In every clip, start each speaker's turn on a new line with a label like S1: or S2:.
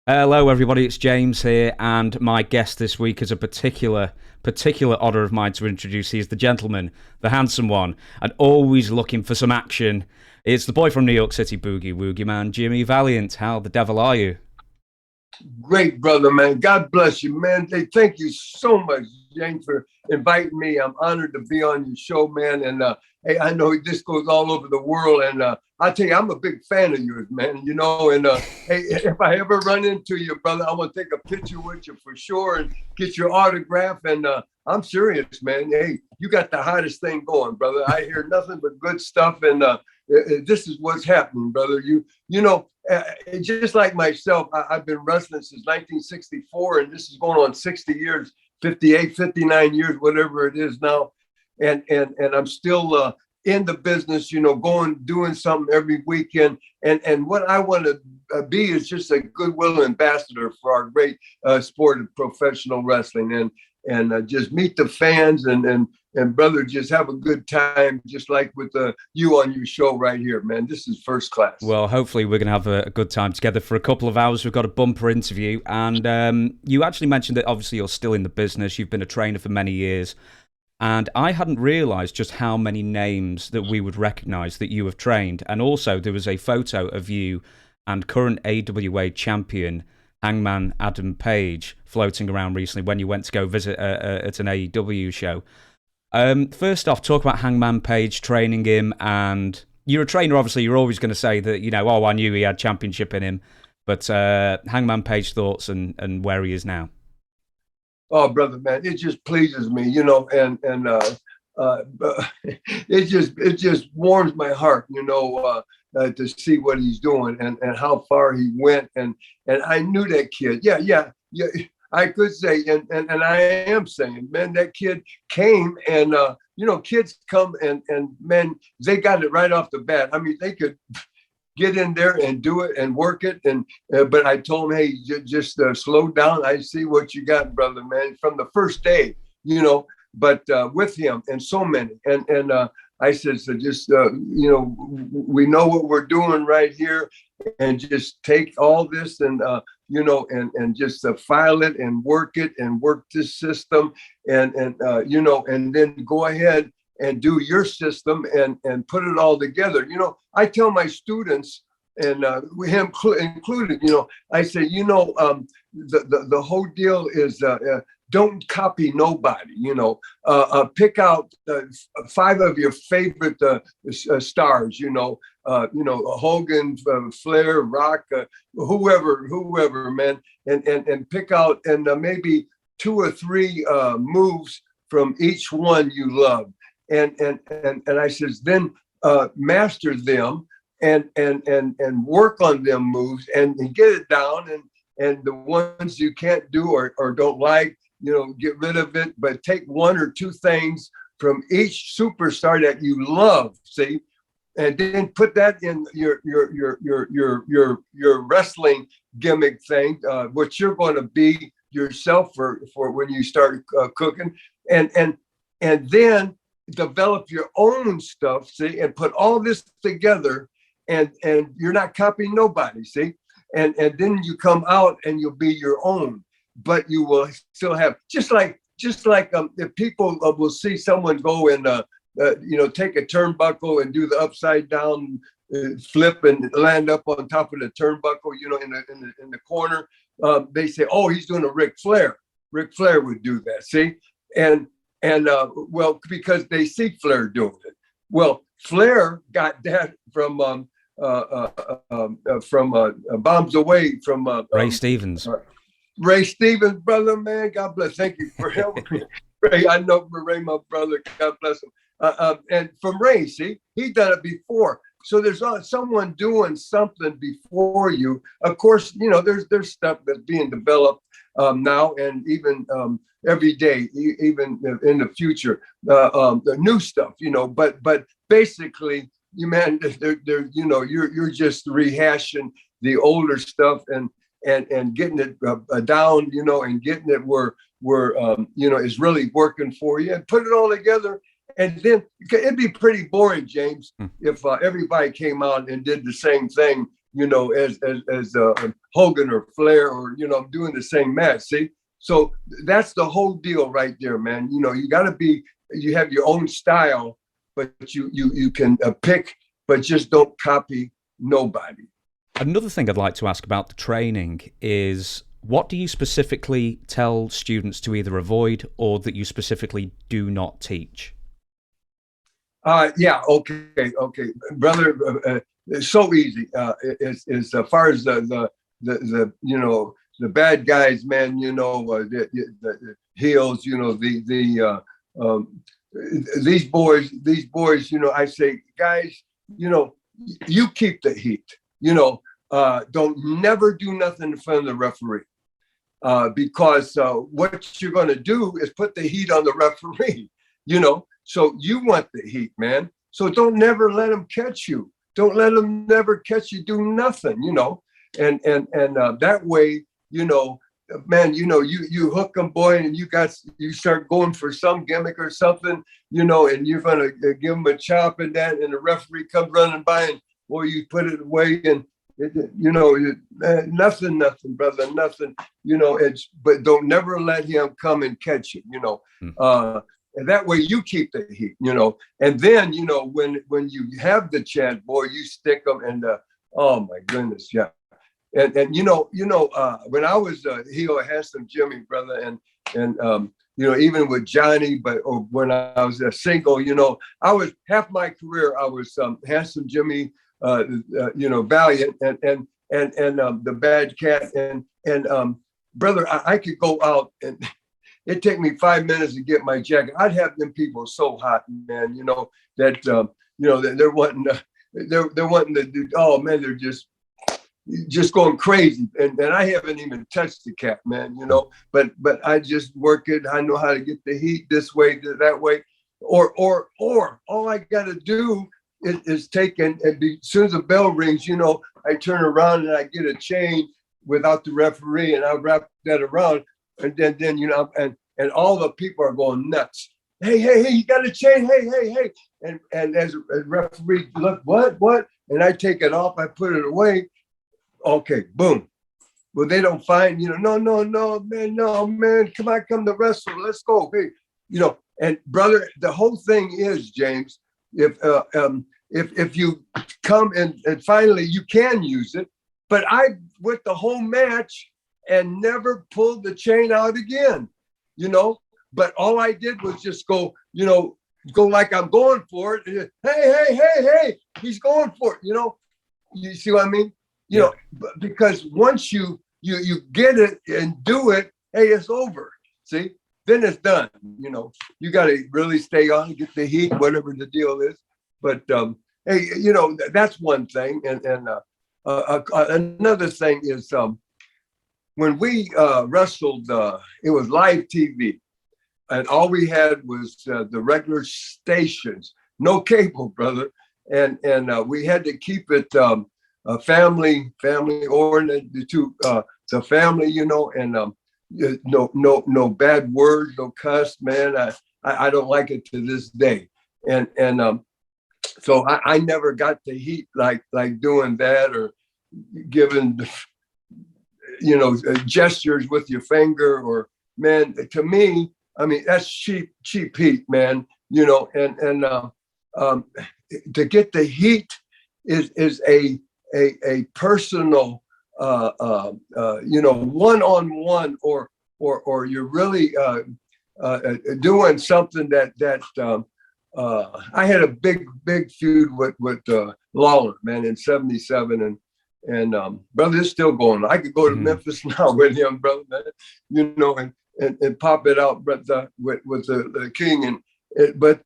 S1: Hello, everybody. It's James here, and my guest this week is a particular honour of mine to introduce. He is the gentleman, the handsome one, and always looking for some action. It's the boy from New York City, Boogie Woogie Man, Jimmy Valiant. How the devil are you?
S2: Great, brother, man. God bless you, man. Thank you so much, James, for inviting me. I'm honored to be on your show, man. And hey, I know this goes all over the world. And I tell you, I'm a big fan of yours, man. And hey, if I ever run into you, brother, I want to take a picture with you for sure and get your autograph. And I'm serious, man. Hey, you got the hottest thing going, brother. I hear nothing but good stuff. And this is what's happening, brother. Just like myself, I've been wrestling since 1964, and this is going on 60 years, 58, 59 years, whatever it is now. And I'm still in the business, doing something every weekend. And what I want to be is just a goodwill ambassador for our great sport of professional wrestling, and just meet the fans and brother, just have a good time, just like with you on your show right here, man. This is first class.
S1: Well, hopefully we're going to have a good time together for a couple of hours. We've got a bumper interview, and you actually mentioned that obviously you're still in the business. You've been a trainer for many years, and I hadn't realised just how many names that we would recognise that you have trained. And also there was a photo of you and current AWA champion Hangman Adam Page floating around recently when you went to go visit at an AEW show. First off, talk about Hangman Page, training him, and you're a trainer, obviously, you're always going to say that, oh, I knew he had championship in him, but Hangman Page thoughts and where he is now.
S2: Oh, brother, man, it just pleases me, it just warms my heart, to see what he's doing and how far he went. And I knew that kid. Yeah. I could say, and I am saying, man, that kid came and, kids come and man, they got it right off the bat. I mean, they could get in there and do it and work it. And, but I told him, hey, just slow down. I see what you got, brother, man, from the first day, but with him and so many. And I said, so just, we know what we're doing right here, and just take all this and, and just file it and work this system and then go ahead and do your system and put it all together. I tell my students, and him included, I say, the whole deal is, don't copy nobody, pick out 5 of your favorite stars, Hogan, Flair, Rock, whoever, man, and pick out and maybe 2 or 3 moves from each one you love. And I says, then master them and work on them moves and get it down. And the ones you can't do or don't like, get rid of it, but take 1 or 2 things from each superstar that you love, see, and then put that in your wrestling gimmick thing, what you're going to be yourself for when you start cooking, and then develop your own stuff, see, and put all this together, and you're not copying nobody, see, and then you come out and you'll be your own. But you will still have just like if people will see someone go and take a turnbuckle and do the upside down flip and land up on top of the turnbuckle, in the corner, they say, oh, he's doing a Ric Flair. Ric Flair would do that, see, and well, because they see Flair doing it. Well, Flair got that from Bombs Away from
S1: Ray Stevens.
S2: Ray Stevens, brother, man, God bless. Thank you for helping me. Ray, I know Ray, my brother, God bless him. And from Ray, see, he done it before. So there's someone doing something before you. Of course, there's stuff that's being developed now, and even every day, even in the future, the new stuff, But basically, you're just rehashing the older stuff and getting it down, and getting it where is really working for you, and put it all together. And then it'd be pretty boring, James, if everybody came out and did the same thing as Hogan or Flair, or I'm doing the same match. See, so that's the whole deal right there, man. You got to you have your own style, but you can pick, but just don't copy nobody.
S1: Another thing I'd like to ask about the training is, what do you specifically tell students to either avoid or that you specifically do not teach?
S2: Yeah, okay, brother. It's so easy. As far as the bad guys, man. The heels. These boys. I say, guys. You keep the heat. Don't never do nothing in front of the referee. Because what you're going to do is put the heat on the referee, so you want the heat, man. So don't never let them catch you. Don't let them never catch you do nothing, and that way, man, you hook them, boy, and you start going for some gimmick or something, and you're going to give them a chop and that, and the referee comes running by and, boy, you put it away and, nothing, brother, nothing, but don't never let him come and catch it, and that way you keep the heat, and then, when you have the chance, boy, you stick them and, oh my goodness. Yeah. And when I was heel at Handsome Jimmy, brother, and even with Johnny, or when I was a single, I was half my career, I was Handsome Jimmy, Valiant and the Bad Cat, and brother, I could go out and it'd take me 5 minutes to get my jacket. I'd have them people so hot, man, that they're wanting to do, oh man, they're just going crazy, and I haven't even touched the cat, man, but I just work it. I know how to get the heat this way, that way, or all I got to do is take and as soon as the bell rings, I turn around and I get a chain without the referee, and I wrap that around, and then and all the people are going nuts. Hey, you got a chain? Hey, and as a referee, look, what? And I take it off, I put it away. Okay, boom. Well, they don't find, no, man, come to wrestle, let's go. Hey, and brother, the whole thing is, James, if you come and finally you can use it, but I went the whole match and never pulled the chain out again, but all I did was just go like I'm going for it. Hey, he's going for it, you see what I mean? Because once you get it and do it, hey, it's over. See, then it's done. You got to really stay on, get the heat, whatever the deal is. But hey, that's one thing. And another thing is when we wrestled, it was live TV, and all we had was the regular stations, no cable, brother, and we had to keep it. Family oriented to the family, and no bad words, no cuss, man. I don't like it to this day, and so I never got the heat like doing that or giving gestures with your finger, or, man, to me, I mean, that's cheap heat, man. And to get the heat is a personal, one-on-one, or you're really doing something that I had a big feud with Lawler, man, in '77, and brother, it's still going on. I could go to Memphis now with him, brother, man, and pop it out, but with the King, but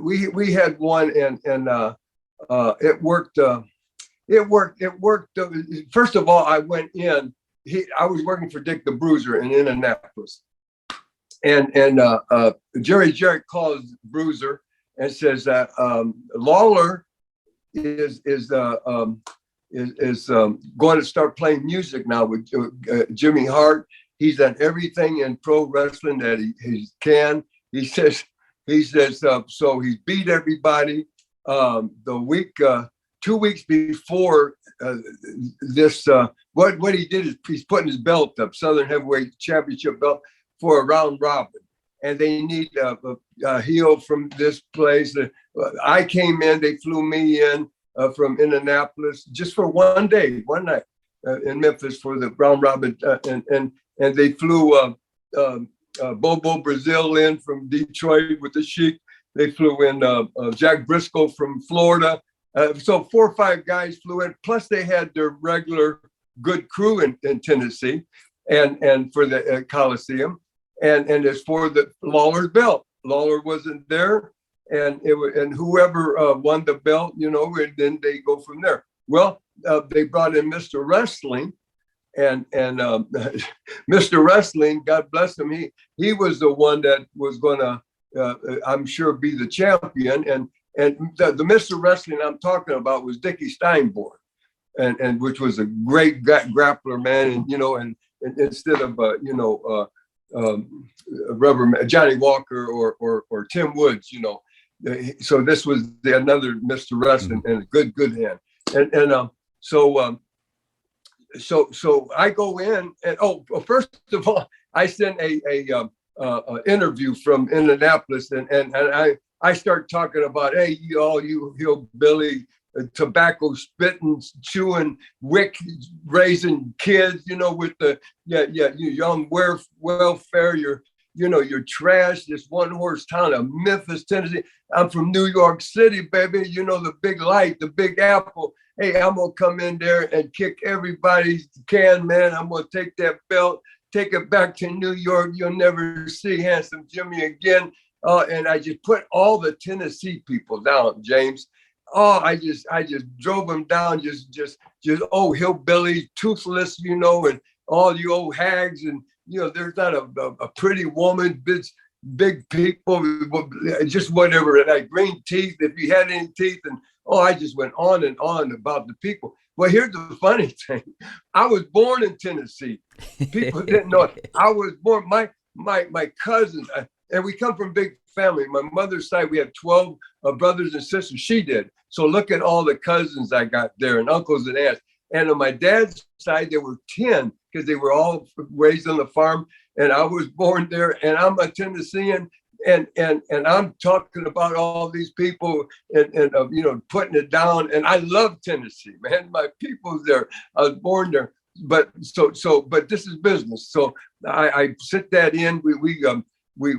S2: we had one, and it worked. It worked. First of all, I went in. I was working for Dick the Bruiser in Indianapolis, and Jerry Jarrett calls Bruiser and says that Lawler is going to start playing music now with Jimmy Hart. He's done everything in pro wrestling that he can. He says so he's beat everybody. The week 2 weeks before this, what he did is he's putting his belt up, Southern Heavyweight Championship belt, for a round robin. And they need a heel from this place. I came in, they flew me in from Indianapolis just for one night in Memphis for the round robin. And they flew Bobo Brazil in from Detroit with the Sheik. They flew in Jack Briscoe from Florida. So 4 or 5 guys flew in, plus they had their regular good crew in Tennessee and for the Coliseum. And it's for the Lawler's belt. Lawler wasn't there, and whoever won the belt, and then they go from there. Well, they brought in Mr. Wrestling, and Mr. Wrestling, God bless him, he was the one that was gonna, I'm sure, be the champion. And the Mr. Wrestling I'm talking about was Dickie Steinborn, and which was a great grappler, man, and instead of Johnny Walker or Tim Woods, so this was another Mr. Wrestling and a good hand. So I go in and first of all, I sent a interview from Indianapolis and I start talking about, hey, you hillbilly, tobacco spitting, chewing, wick raising kids, with the you young welfare, you're trash, this one horse town of Memphis, Tennessee. I'm from New York City, baby, the big light, the big apple. Hey, I'm gonna come in there and kick everybody's can, man. I'm gonna take that belt, take it back to New York. You'll never see Handsome Jimmy again. And I just put all the Tennessee people down, James. I just drove them down, just hillbillies, toothless, and all you old hags, and there's not a pretty woman, big people, just whatever, and like green teeth, if you had any teeth, and I just went on and on about the people. Well, here's the funny thing: I was born in Tennessee. People didn't know it. I was born. My cousins, and we come from big family. My mother's side, we had 12 brothers and sisters. She did. So look at all the cousins I got there, and uncles and aunts. And on my dad's side, there were 10 because they were all raised on the farm. And I was born there, and I'm a Tennessean, and I'm talking about all these people and putting it down. And I love Tennessee, man. My people's there. I was born there. But but this is business. So I sit that in. We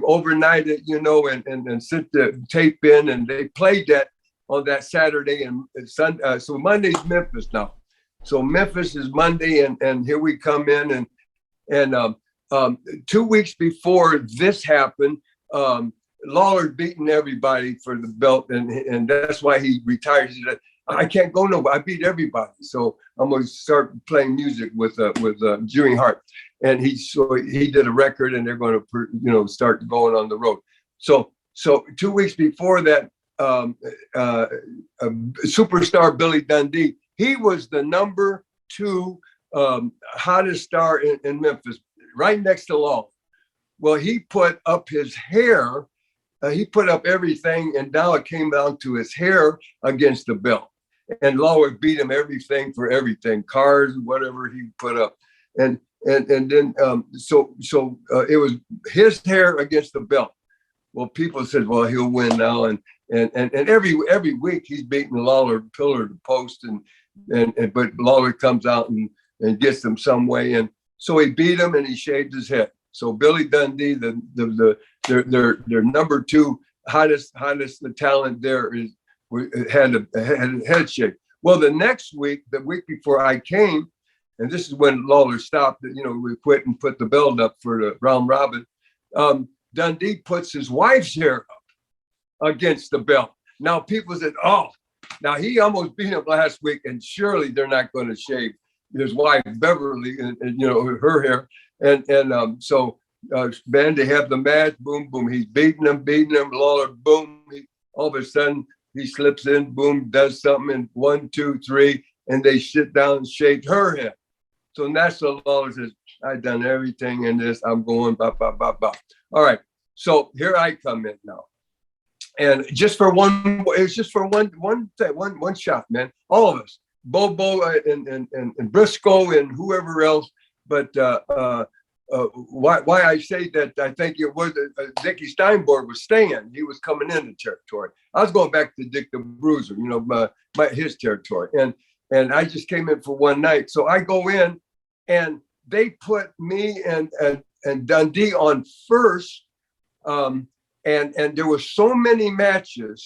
S2: overnight it, and sent the tape in, and they played that on that Saturday and Sunday. So Monday's Memphis now. So Memphis is Monday, and here we come in, and 2 weeks before this happened, Lawler's beating everybody for the belt, and that's why he retired. He said, I can't go nowhere. I beat everybody, so I'm going to start playing music with Jimmy Hart, and he did a record, and they're going to start going on the road. So 2 weeks before that, superstar Billy Dundee, he was the number 2 hottest star in Memphis, right next to Lawler. Well, he put up his hair, he put up everything, and now it came down to his hair against the belt. And Lawler beat him everything for everything, cars, whatever he put up. And then so it was his hair against the belt. Well, people said, well, he'll win now. And every week he's beating Lawler pillar to post, but Lawler comes out and gets him some way. And so he beat him and he shaved his head. So Billy Dundee, their number 2 hottest talent there had a head shake. Well, the next week, the week before I came, and this is when Lawler stopped, we quit and put the belt up for the round robin. Dundee puts his wife's hair up against the belt. Now people said, now he almost beat him last week, and surely they're not going to shave his wife Beverly and her hair. So man, they have the match, boom, boom. He's beating him. Lawler, boom. All of a sudden, he slips in, boom, does something, and 1, 2, 3, and they sit down and shake her head. So that's what Lawler says, I've done everything in this. I'm going, blah, blah, blah, blah. All right. So here I come in now. And just for one, it's just for one shot, man. All of us, Bobo and Briscoe and whoever else. But why I say that, I think it was Dickie Steinborg was staying. He was coming into territory. I was going back to Dick the Bruiser, you know, his territory. And I just came in for one night. So I go in and they put me and Dundee on first. And there were so many matches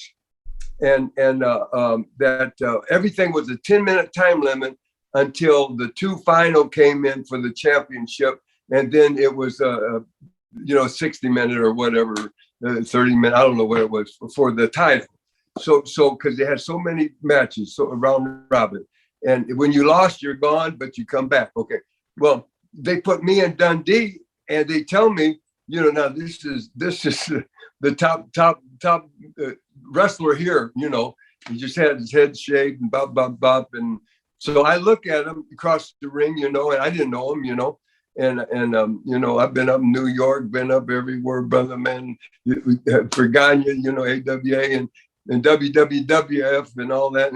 S2: and that everything was a 10-minute time limit until the two final came in for the championship. And then it was, 60-minute or whatever, 30-minute, I don't know what it was for the title. So because they had so many matches, so around robin. And when you lost, you're gone, but you come back. Okay. Well, they put me in Dundee and they tell me, you know, now this is the top wrestler here, you know. He just had his head shaved and bop. And so I look at him across the ring, you know, and I didn't know him, you know. And you know, I've been up in New York, been up everywhere, brother, man. For Gagne, you know, AWA and WWF and all that.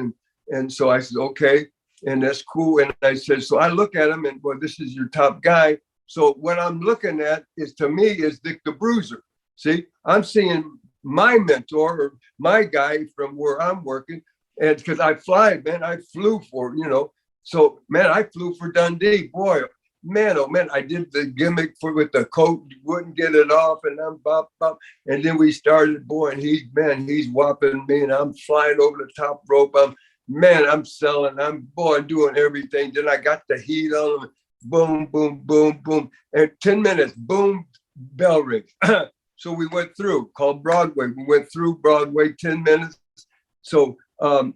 S2: And so I said, okay, and that's cool. And I said, so I look at him and, well, this is your top guy. So what I'm looking at is, to me, is Dick the Bruiser. See, I'm seeing my mentor or my guy from where I'm working. And because I fly, man, I flew for, you know. So, man, I flew for Dundee. Boy, man, oh, man, I did the gimmick with the coat, wouldn't get it off. And I'm bop. And then we started, boy, and he's whopping me. And I'm flying over the top rope. I'm selling. I'm doing everything. Then I got the heat on him. Boom, boom, boom, boom. And 10 minutes, boom, bell rings. So we went through, called Broadway. We went through Broadway, 10 minutes. So Paul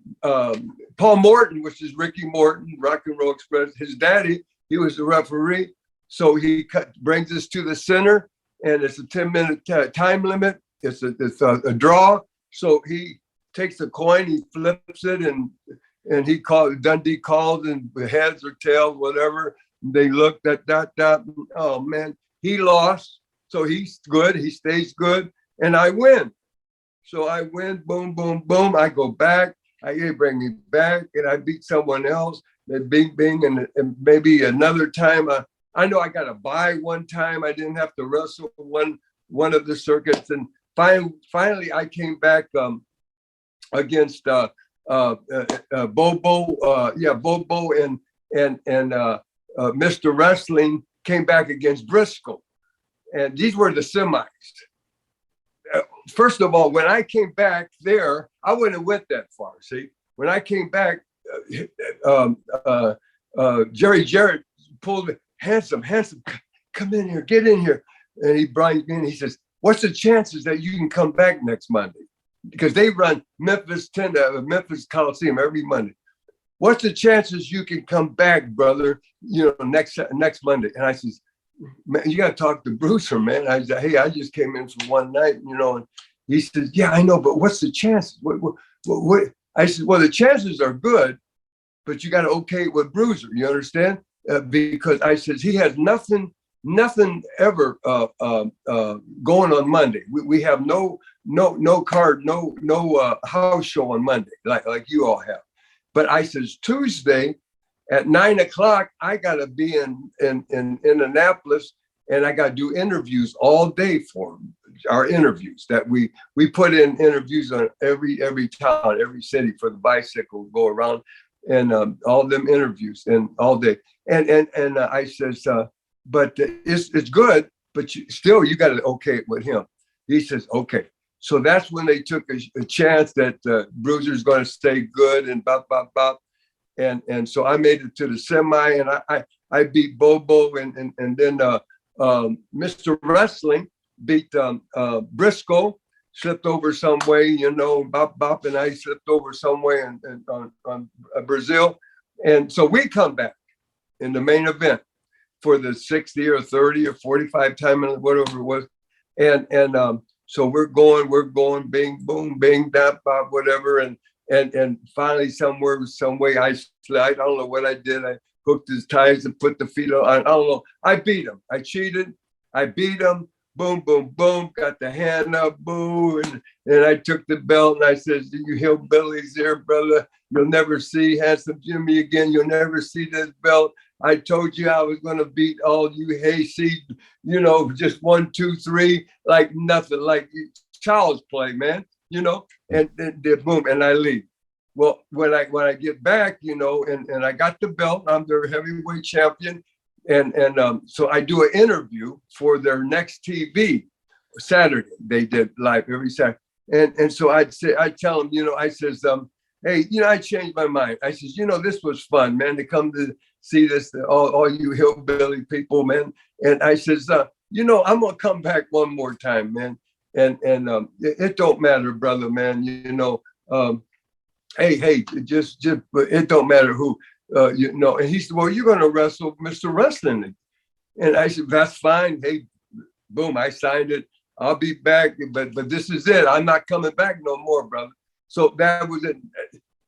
S2: Morton, which is Ricky Morton, Rock and Roll Express, his daddy, he was the referee. So he brings us to the center, and it's a 10-minute time limit. It's a draw. So he takes a coin, he flips it, and Dundee calls, and heads or tails, whatever. They looked at that. Oh man, he lost. So he's good. He stays good, and I win. So I win. Boom, boom, boom. I go back. They bring me back, and I beat someone else. Then bing, and maybe another time. I know I got a bye one time. I didn't have to wrestle one of the circuits, and finally I came back against Bobo. Bobo and Mr. Wrestling came back against Briscoe. And these were the semis. First of all, when I came back there, I wouldn't have went that far, see? When I came back, Jerry Jarrett pulled me, handsome, come in here, get in here. And he brought me in, he says, what's the chances that you can come back next Monday? Because they run Memphis Coliseum every Monday. What's the chances you can come back, brother, you know, next Monday? And I says, man, you got to talk to Brewster, man. I said, hey, I just came in for one night, you know. And he says, yeah, I know, but what's the chances? What? I said, well, the chances are good, but you got to okay it with Bruiser, you understand? Because I says, he has nothing ever going on Monday. We have no card, no house show on Monday, like you all have. But I says, Tuesday at 9:00, I got to be in Indianapolis, and I got to do interviews all day for our interviews that we put in interviews on every town, every city for the bicycle, go around, and all them interviews and all day. And I says, but it's good, but you got to okay it with him. He says, okay. So that's when they took a chance that Bruiser's going to stay good and bop. And so I made it to the semi, and I beat Bobo, and then Mr. Wrestling beat Briscoe, slipped over some way, you know, bop, and I slipped over some way on Brazil. And so we come back in the main event for the 60 or 30 or 45 time, whatever it was. And so we're going, bing, boom, bing, dap, bop, whatever. And finally, some way, I don't know what I did. I hooked his ties and put the feet on. I don't know. I beat him. I cheated. I beat him. boom, boom, boom, got the hand up, boo. And I took the belt and I said, you hillbillies there, brother, you'll never see Handsome Jimmy again. You'll never see this belt. I told you I was going to beat all you hayseed, you know, just 1, 2, 3, like nothing, like child's play, man, you know, and boom, and I leave. Well, when I get back, you know, and I got the belt, I'm their heavyweight champion. And so I do an interview for their next TV Saturday. They did live every Saturday. And so I tell them, you know, I says, hey, you know, I changed my mind. I says, you know, this was fun, man, to come to see this, all you hillbilly people, man. And I says, you know, I'm gonna come back one more time, man. And it don't matter, brother, man. You know, hey, just it don't matter who, you know. And he said, well, you're gonna wrestle Mr. Wrestling. And I said, that's fine. Hey, boom, I signed it. I'll be back, but this is it. I'm not coming back no more, brother. So that was it.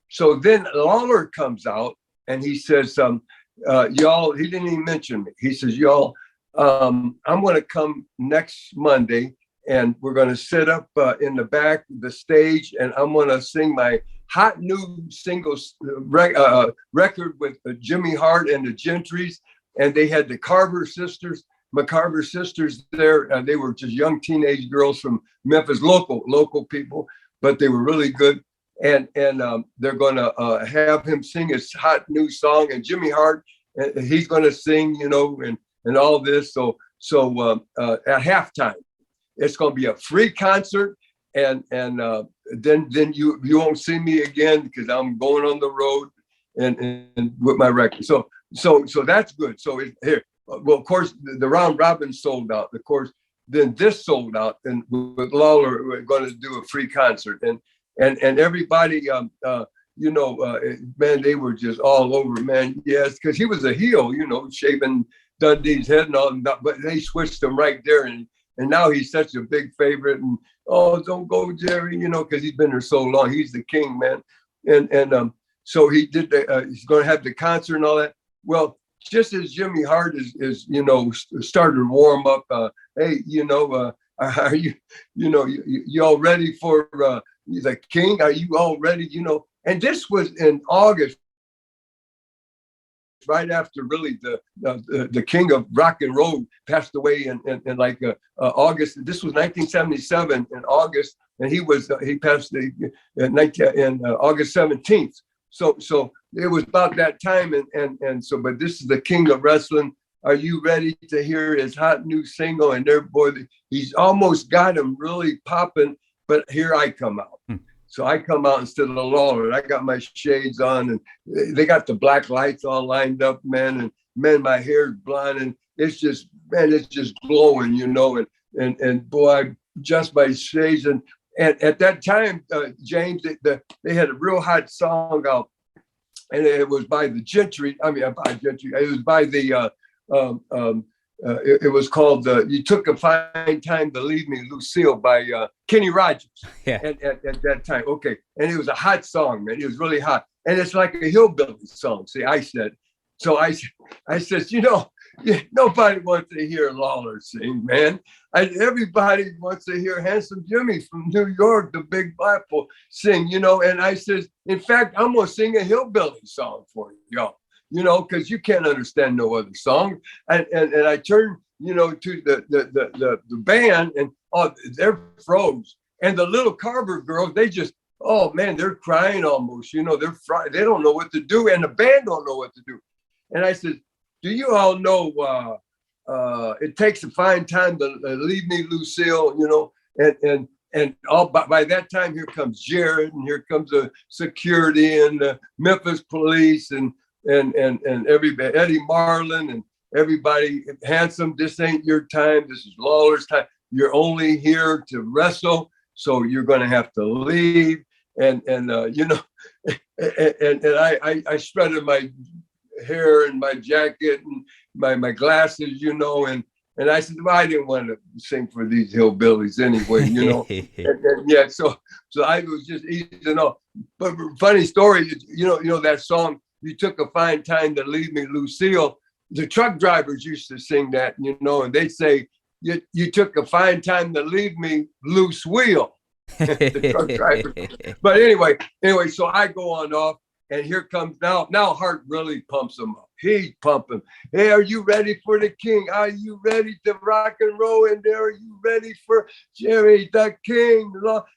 S2: So then Lawler comes out and he says, y'all, he didn't even mention me. He says, y'all, I'm going to come next Monday and we're going to sit up in the back of the stage and I'm going to sing my hot new singles record with Jimmy Hart and the Gentrys. And they had the McCarver sisters there. They were just young teenage girls from Memphis, local people, but they were really good. And they're going to have him sing his hot new song, and Jimmy Hart, he's going to sing, you know, and all this. So at halftime, it's going to be a free concert, and then you won't see me again because I'm going on the road and with my record. So that's good. So here. Well, of course, the round robin sold out. Of course, then this sold out, and with Lawler, we're going to do a free concert, and everybody, you know, man, they were just all over, man. Yes, because he was a heel, you know, shaving Dundee's head and all that, but they switched him right there, and now he's such a big favorite. And oh, don't go, Jerry, you know, because he's been there so long. He's the king, man. And so he did. He's going to have the concert and all that. Well, just as Jimmy Hart is you know, started to warm up, hey, you know, are you know, you all ready for the king? Are you all ready? You know, and this was in August, right after really the king of rock and roll passed away in like August. This was 1977 in August, and he passed in August 17th. So it was about that time, and so, but this is the king of wrestling. Are you ready to hear his hot new single? And there, boy, he's almost got him really popping, but here I come out. So I come out instead of the Lawler. I got my shades on, and they got the black lights all lined up, man. And man, my hair's blonde, and it's just, man, it's just glowing, you know. And boy, I adjust my shades, and at that time, James, they had a real hot song out, and it was by the Gentry. I mean, by Gentry. It was by the. It was called "You Took a Fine Time to Leave Me, Lucille" by Kenny Rogers. Yeah. At that time, okay, and it was a hot song, man. It was really hot, and it's like a hillbilly song. See, I said, so I said, you know, nobody wants to hear Lawler sing, man. Everybody wants to hear Handsome Jimmy from New York, the Big Apple, sing, you know. And I says, in fact, I'm gonna sing a hillbilly song for you, y'all, you know, because you can't understand no other song. And I turned, you know, to the band, and they're froze. And the little Carver girls, they just, oh man, they're crying almost, you know, they're fried. They don't know what to do, and the band don't know what to do. And I said, do you all know it takes a fine time to leave me, Lucille, you know, and all by that time, here comes Jared, and here comes the security and the Memphis police and everybody, Eddie Marlin and everybody. Handsome, this ain't your time. This is Lawler's time. You're only here to wrestle, so you're going to have to leave. And you know, and I shredded my hair and my jacket and my glasses, you know, and I said, well, I didn't want to sing for these hillbillies anyway, you know. and yeah, so I was just easing off. But funny story, you know that song, "You Took a Fine Time to Leave Me, Lucille." The truck drivers used to sing that, you know, and they say, you took a fine time to leave me loose wheel. The truck driver. But anyway, so I go on off, and here comes now Hart really pumps him up. He's pumping. Hey, are you ready for the king? Are you ready to rock and roll in there? Are you ready for Jerry the King?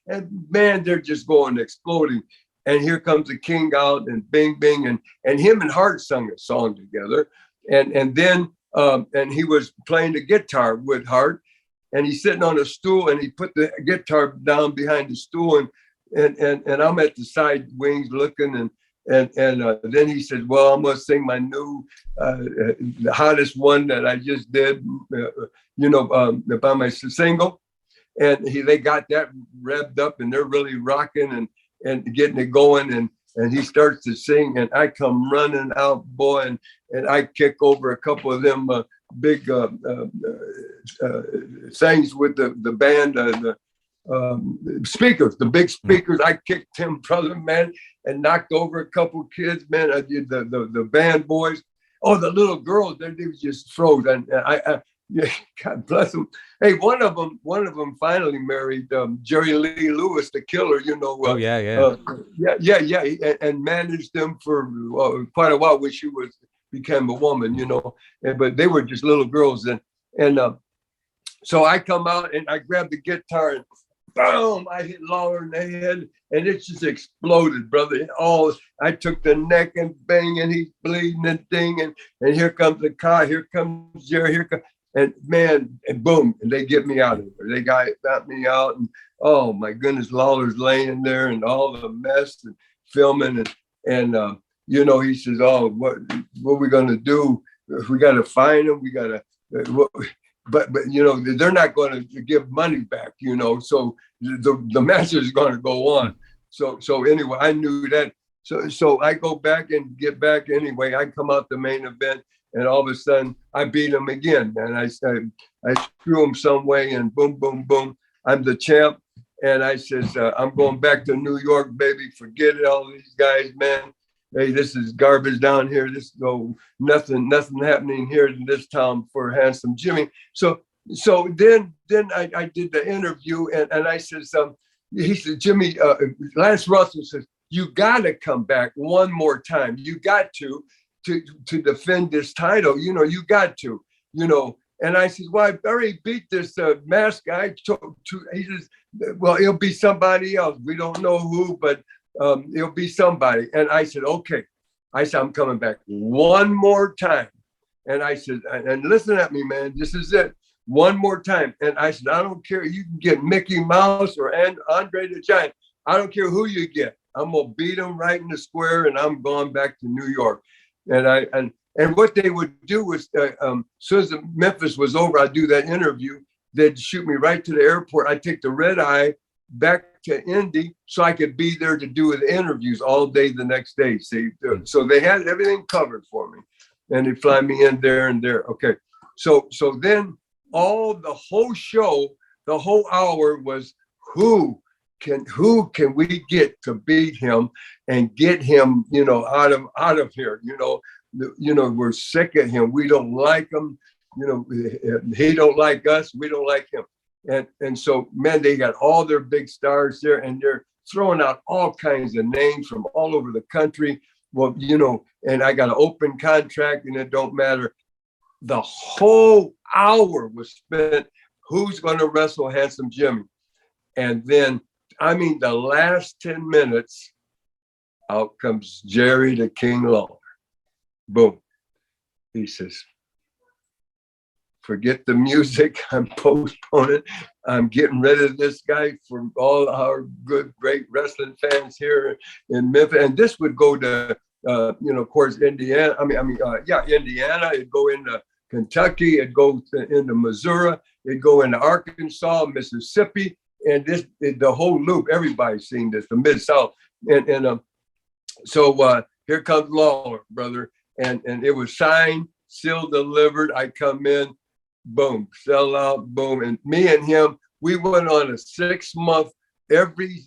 S2: And man, they're just going exploding. And here comes the king out, and bing, bing, and him and Hart sung a song together. And then and he was playing the guitar with Hart, and he's sitting on a stool, and he put the guitar down behind the stool, and I'm at the side wings looking, and then he said, well, I'm going to sing my new, the hottest one that I just did, by my single. And they got that revved up, and they're really rocking and getting it going. And he starts to sing, and I come running out, boy, and I kick over a couple of them big things with the band, speakers, the big speakers. I kicked him, brother, man, and knocked over a couple kids, man. I did the band boys. Oh, the little girls, they just froze. And I yeah, God bless them. Hey, one of them finally married Jerry Lee Lewis, the killer.
S1: Oh yeah.
S2: And managed them for quite a while when she became a woman, but they were just little girls. And so I come out and I grab the guitar and boom, I hit Lawler in the head, and it just exploded, brother. I took the neck and bang, and he's bleeding and ding, and here comes the car, here comes Jerry, and man, and boom, and they get me out of there. They got me out, and oh my goodness, Lawler's laying there and all the mess and filming, and he says, oh, what are we gonna do? We gotta find him. We gotta. But they're not going to give money back, so the match is going to go on. So anyway, I knew that. So I go back and get back anyway. I come out the main event, and all of a sudden I beat him again, and I screw him some way, and boom, boom, boom, I'm the champ. And I says, I'm going back to New York, baby. Forget it, all these guys, man. Hey, this is garbage down here. This nothing happening here in this town for Handsome Jimmy. So then I did the interview, and I says, he said, Jimmy, Lance Russell says, you got to come back one more time. You got to defend this title. You got to. And I said, well, I already beat this masked guy. He says, well, it'll be somebody else. We don't know who, but it'll be somebody. And I said, okay. I said, I'm coming back one more time. And I said, and listen at me, man, this is it. One more time. And I said, I don't care. You can get Mickey Mouse or Andre the Giant. I don't care who you get. I'm going to beat him right in the square, and I'm going back to New York. And what they would do was, as soon as Memphis was over, I'd do that interview. They'd shoot me right to the airport. I'd take the red eye back to Indy so I could be there to do the interviews all day the next day. See, so they had everything covered for me, and they fly me in there and there. Okay, so then the whole show, the whole hour was who can we get to beat him and get him, out of here. We're sick of him. We don't like him. He don't like us. We don't like him. And so, man, they got all their big stars there, and they're throwing out all kinds of names from all over the country. Well, and I got an open contract, and it don't matter. The whole hour was spent, who's going to wrestle Handsome Jimmy? And then, the last 10 minutes, out comes Jerry the King Lawler. Boom. He says, forget the music. I'm postponing. I'm getting rid of this guy for all our great wrestling fans here in Memphis. And this would go to, of course, Indiana. Indiana. It'd go into Kentucky. It'd go into Missouri. It'd go into Arkansas, Mississippi, and the whole loop. Everybody's seen this, the Mid-South. So here comes Lawler, brother. And it was signed, sealed, delivered. I come in. Boom, sell out, boom. And me and him, we went on a 6-month, every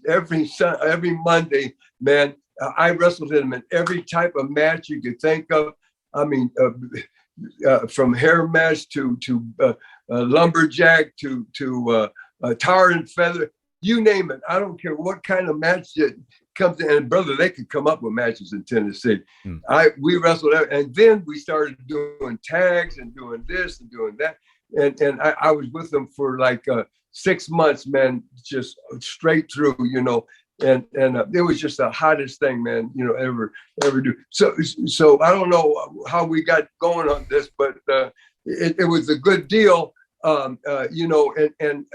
S2: Monday, man. I wrestled him in every type of match you could think of. from hair mesh to lumberjack to tar and feather, you name it. I don't care what kind of match it comes in. And brother, they could come up with matches in Tennessee. We wrestled, and then we started doing tags and doing this and doing that. And I was with them for like 6 months, man, just straight through, you know. And it was just the hottest thing, man, you know, ever do. So I don't know how we got going on this, but it was a good deal, you know. And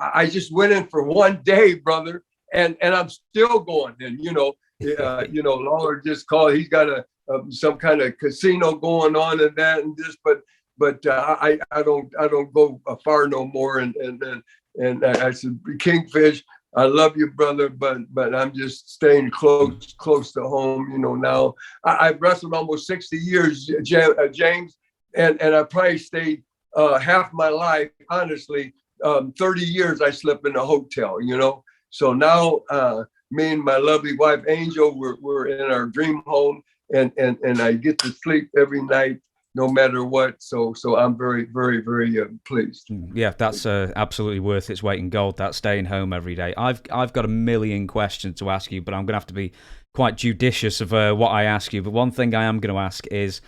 S2: I just went in for one day, brother, and I'm still going. And you know, Lawler just called. He's got some kind of casino going on and that and this, but I don't go far no more. And I said, Kingfish, I love you, brother, but I'm just staying close to home. You know, now I've wrestled almost 60 years, James, and I probably stayed half my life, honestly. 30 years I slept in a hotel, you know. So now me and my lovely wife Angel, we're in our dream home, and I get to sleep every night, no matter what. So I'm very, very, very pleased.
S1: Yeah, that's absolutely worth its weight in gold, that staying home every day. I've got a million questions to ask you, but I'm going to have to be quite judicious of what I ask you. But one thing I am going to ask is,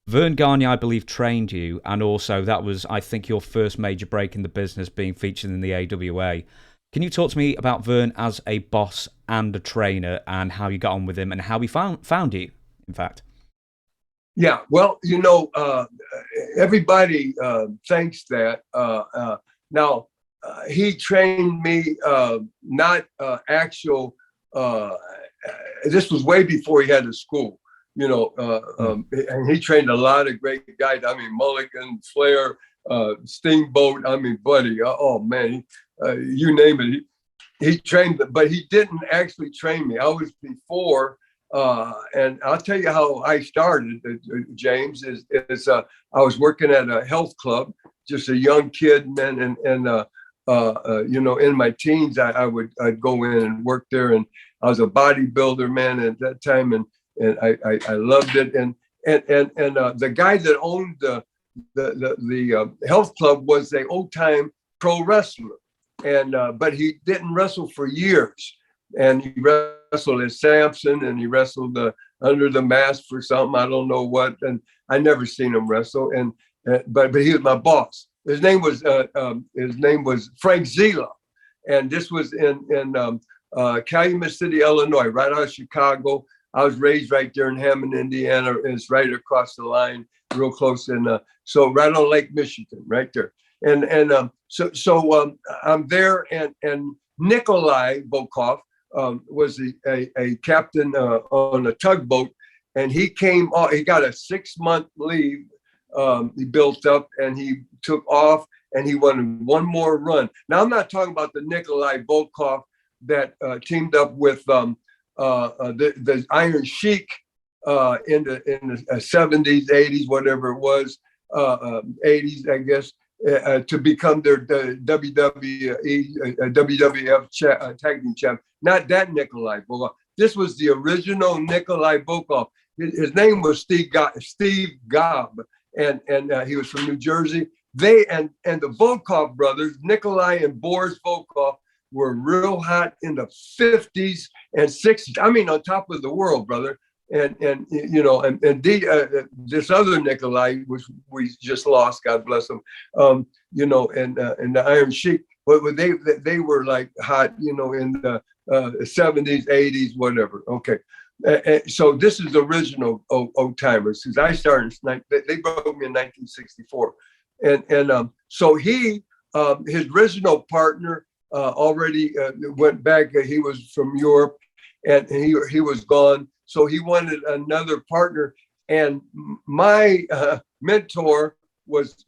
S1: Vern Gagne, I believe, trained you, and also that was, I think, your first major break in the business, being featured in the AWA. Can you talk to me about Vern as a boss and a trainer, and how you got on with him, and how he found you, in fact?
S2: Yeah, well, you know, everybody thinks that. Now, he trained me, not actual, this was way before he had a school, you know, and he trained a lot of great guys. I mean, Mulligan, Flair, Steamboat, I mean, Buddy, oh man, you name it. He trained, but he didn't actually train me. I was before. And I'll tell you how I started, James, is I was working at a health club, just a young kid, man, and you know, in my teens, I'd go in and work there, and I was a bodybuilder, man, at that time, and I loved it, and the guy that owned the health club was an old time pro wrestler, and but he didn't wrestle for years. And he wrestled as Samson, and he wrestled under the mask for something, I don't know what. And I never seen him wrestle. And but he was my boss. His name was Frank Zila, and this was in Calumet City, Illinois, right out of Chicago. I was raised right there in Hammond, Indiana. It's right across the line, real close, and so right on Lake Michigan, right there. And so I'm there, and Nikolai Volkov was a captain on a tugboat, and he came off. He got a 6-month leave. He built up, and he took off, and he wanted one more run. Now, I'm not talking about the Nikolai Volkov that teamed up with the Iron Sheik in the 70s, 80s, whatever it was, 80s, I guess. To become their WWF tag team champ. Not that Nikolai Volkov. This was the original Nikolai Volkov. His name was Steve Gobb, and he was from New Jersey. They and the Volkov brothers, Nikolai and Boris Volkov, were real hot in the 50s and 60s. I mean, on top of the world, brother. And you know, and this other Nikolai, which we just lost, God bless him, you know, and the Iron Sheik, but they were like hot, you know, in the 70s, 80s, whatever. Okay, so this is the original old timers, because I started. They broke me in 1964, and so he, his original partner, already went back. He was from Europe, and he was gone. So he wanted another partner, and my mentor was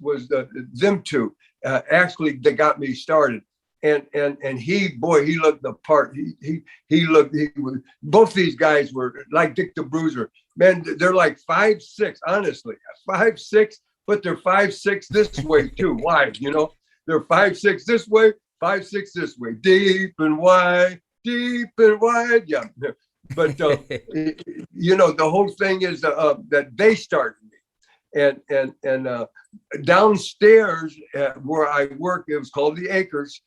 S2: them two. Actually, they got me started, and he looked the part. He was. Both these guys were like Dick the Bruiser. Man, they're like 5'6", honestly, 5'6", but they're 5'6" this way too, wide. You know, they're 5'6" this way, 5'6" this way, deep and wide, yeah. But you know, the whole thing is that they started me, and downstairs where I work, it was called the Acres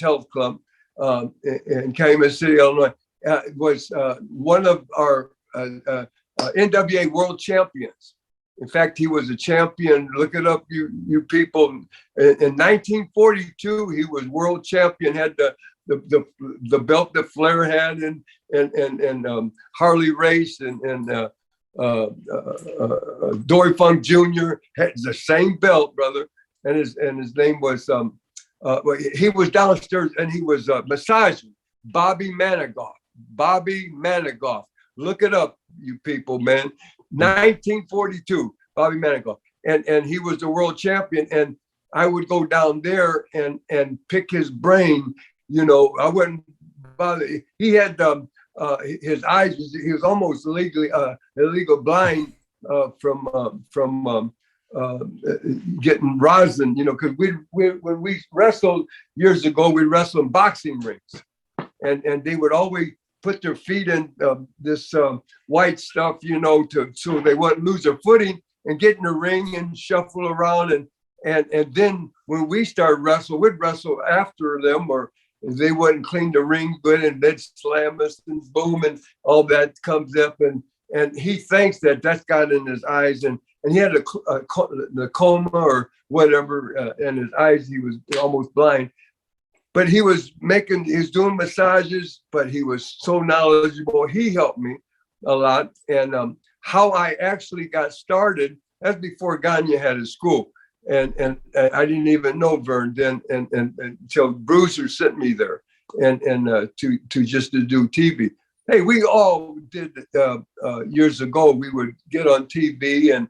S2: Health Club in Calumet City, Illinois. Was one of our NWA world champions. In fact, he was a champion. Look it up, you people. In 1942, he was world champion. Had the belt that Flair had, and Harley Race, and Dory Funk Jr. had the same belt, brother. And his name was he was downstairs and he was massaging Bobby Manigault. Bobby Manigault. Look it up, you people, man. 1942, Bobby Manigault. And he was the world champion. And I would go down there and pick his brain. You know, I wouldn't bother. He had his eyes, he was almost illegal blind from getting rosin, you know, because when we wrestled years ago, we wrestled in boxing rings. And they would always put their feet in this white stuff, you know, so they wouldn't lose their footing and get in the ring and shuffle around. And then when we started wrestling, we'd wrestle after them, or they wouldn't clean the ring good, and they'd slam us and boom, and all that comes up. And he thinks that's got in his eyes. And he had the coma or whatever in his eyes. He was almost blind. But he was doing massages, but he was so knowledgeable. He helped me a lot. And how I actually got started, that's before Gagne had his school. And I didn't even know Vern then, and until Bruiser sent me there and to do TV. Hey, we all did years ago. We would get on TV and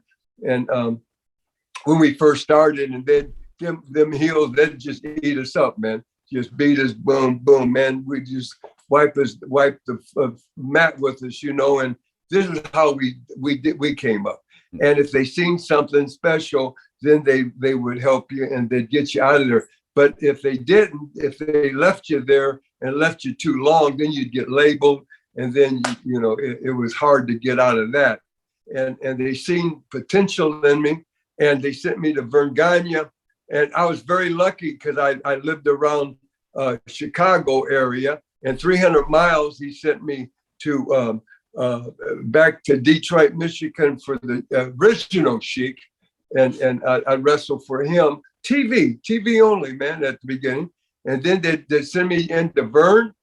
S2: when we first started, and then them heels, they'd just eat us up, man. Just beat us, boom, boom, man. We just wipe the mat with us, you know. And this is how we came up. And if they seen something special, then they would help you and they'd get you out of there. But if they didn't, if they left you there and left you too long, then you'd get labeled, and then you know it was hard to get out of that. And they seen potential in me, and they sent me to Vern Gagne. And I was very lucky because I lived around Chicago area, and 300 miles he sent me to back to Detroit, Michigan for the original Sheik, and I wrestled for him. TV only, man, at the beginning. And then they send me into Vern,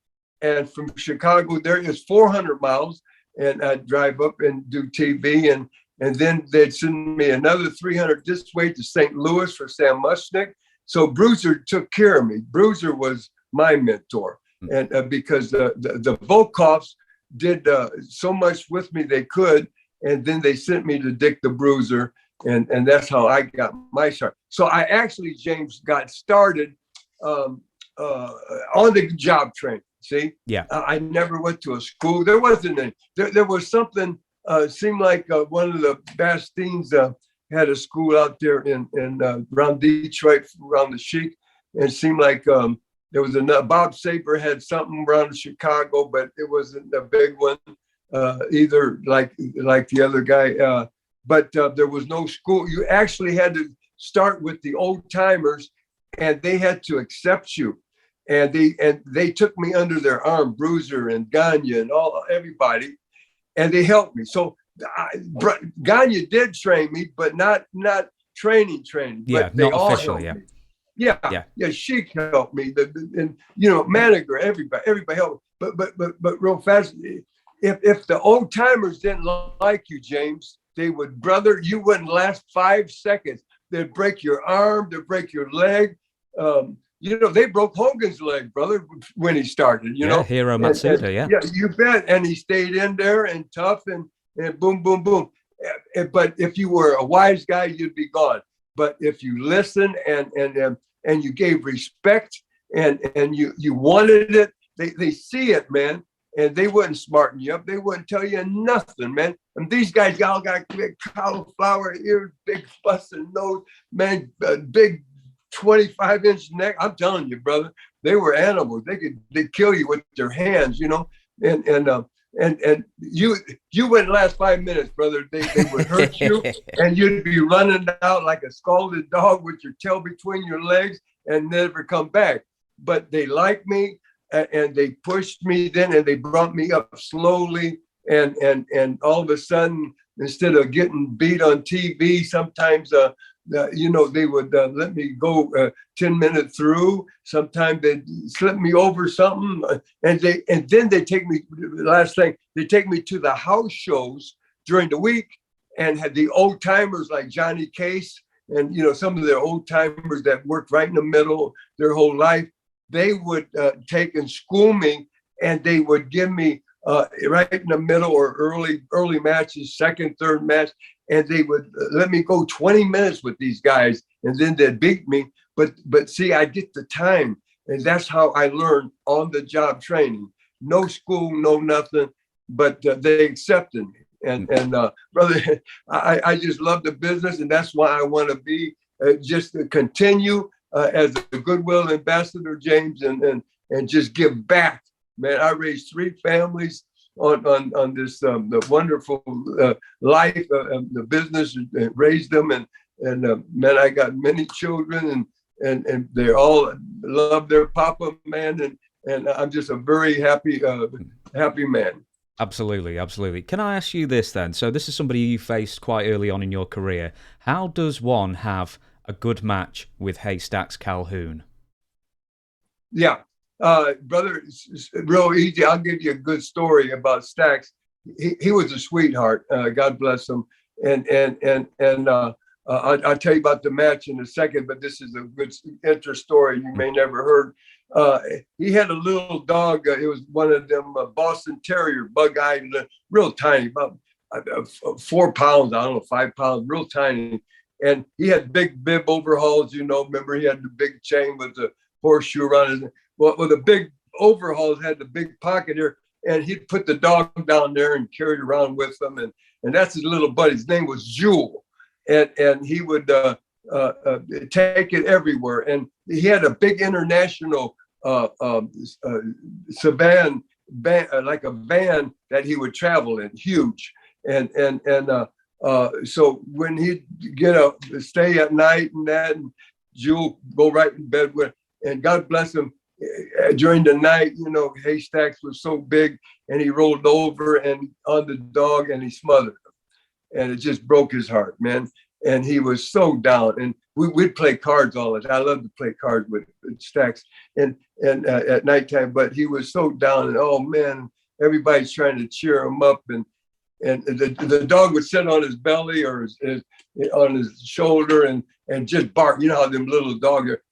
S2: and from Chicago there is 400 miles, and I'd drive up and do TV, and then they'd send me another 300 this way to St. Louis for Sam Mushnick. So Bruiser took care of me. Bruiser was my mentor, and because the Volkovs did so much with me they could, and then they sent me to Dick the Bruiser, and that's how I got my start. So I actually, James, got started on the job training. See, yeah, I never went to a school. There wasn't any. There was something. Seemed like one of the Bastines had a school out there in around Detroit, around the Sheik, and it seemed like there was Bob Saber had something around Chicago, but it wasn't a big one either, like the other guy. But there was no school. You actually had to start with the old timers, and they had to accept you. And they took me under their arm, Bruiser and Gagne and everybody, and they helped me. So Gagne did train me, but not training.
S1: Yeah,
S2: but they
S1: not
S2: all
S1: official.
S2: helped
S1: Yeah.
S2: me. Yeah. Sheik helped me, and you know, Manager, everybody helped. But real fast, if the old timers didn't like you, James, they would, brother, you wouldn't last 5 seconds. They'd break your arm, they'd break your leg. You know, they broke Hogan's leg, brother, when he started, you know.
S1: Hiro Matsuda, yeah.
S2: Yeah, you bet. And he stayed in there and tough and boom, boom, boom. But if you were a wise guy, you'd be gone. But if you listen and you gave respect and you wanted it, they see it, man. And they wouldn't smarten you up. They wouldn't tell you nothing, man. And these guys all got big cauliflower ears, big busting nose, man, big 25-inch neck. I'm telling you, brother, they were animals. They'd kill you with their hands, you know. And and you wouldn't last 5 minutes, brother. They would hurt you, and you'd be running out like a scalded dog with your tail between your legs and never come back. But they liked me, and they pushed me then, and they brought me up slowly, and all of a sudden, instead of getting beat on TV, sometimes they would let me go 10 minutes through. Sometimes they'd slip me over something, and then they take me. Last thing, they take me to the house shows during the week, and had the old timers like Johnny Case, and some of the old timers that worked right in the middle their whole life. They would take and school me, and they would give me right in the middle or early matches, second, third match. And they would let me go 20 minutes with these guys, and then they'd beat me. But see, I get the time, and that's how I learned on the job training. No school, no nothing, but they accepted me. And brother, I just love the business, and that's why I want to be just to continue as a goodwill ambassador, James, and just give back. Man, I raised 3 families on this the wonderful life the business, raised them, and man, I got many children, and they all love their papa, man, and I'm just a very happy man.
S1: Absolutely. Can I ask you this then? So this is somebody you faced quite early on in your career. How does one have a good match with Haystacks Calhoun?
S2: Yeah. Brother, it's real easy. I'll give you a good story about Stacks. He was a sweetheart. God bless him. And I'll tell you about the match in a second, but this is a good interest story you may never heard. He had a little dog. It was one of them Boston Terrier, bug-eyed, real tiny, about 4 pounds, I don't know, 5 pounds, real tiny. And he had big bib overhauls, remember he had the big chain with the horseshoe around his. Well, the big overhauls had the big pocket here, and he'd put the dog down there and carry it around with him, and that's his little buddy. His name was Jewel, and he would take it everywhere. And he had a big international sedan, like a van that he would travel in, huge. And so when he'd get up, stay at night and that, and Jewel go right in bed with, and God bless him. During the night, Haystacks was so big, and he rolled over and on the dog, and he smothered him, and it just broke his heart, man. And he was so down. And we'd play cards all the time. I love to play cards with Stacks, and at nighttime. But he was so down, and oh man, everybody's trying to cheer him up, and the dog would sit on his belly or on his shoulder and just bark. You know how them little dogs are.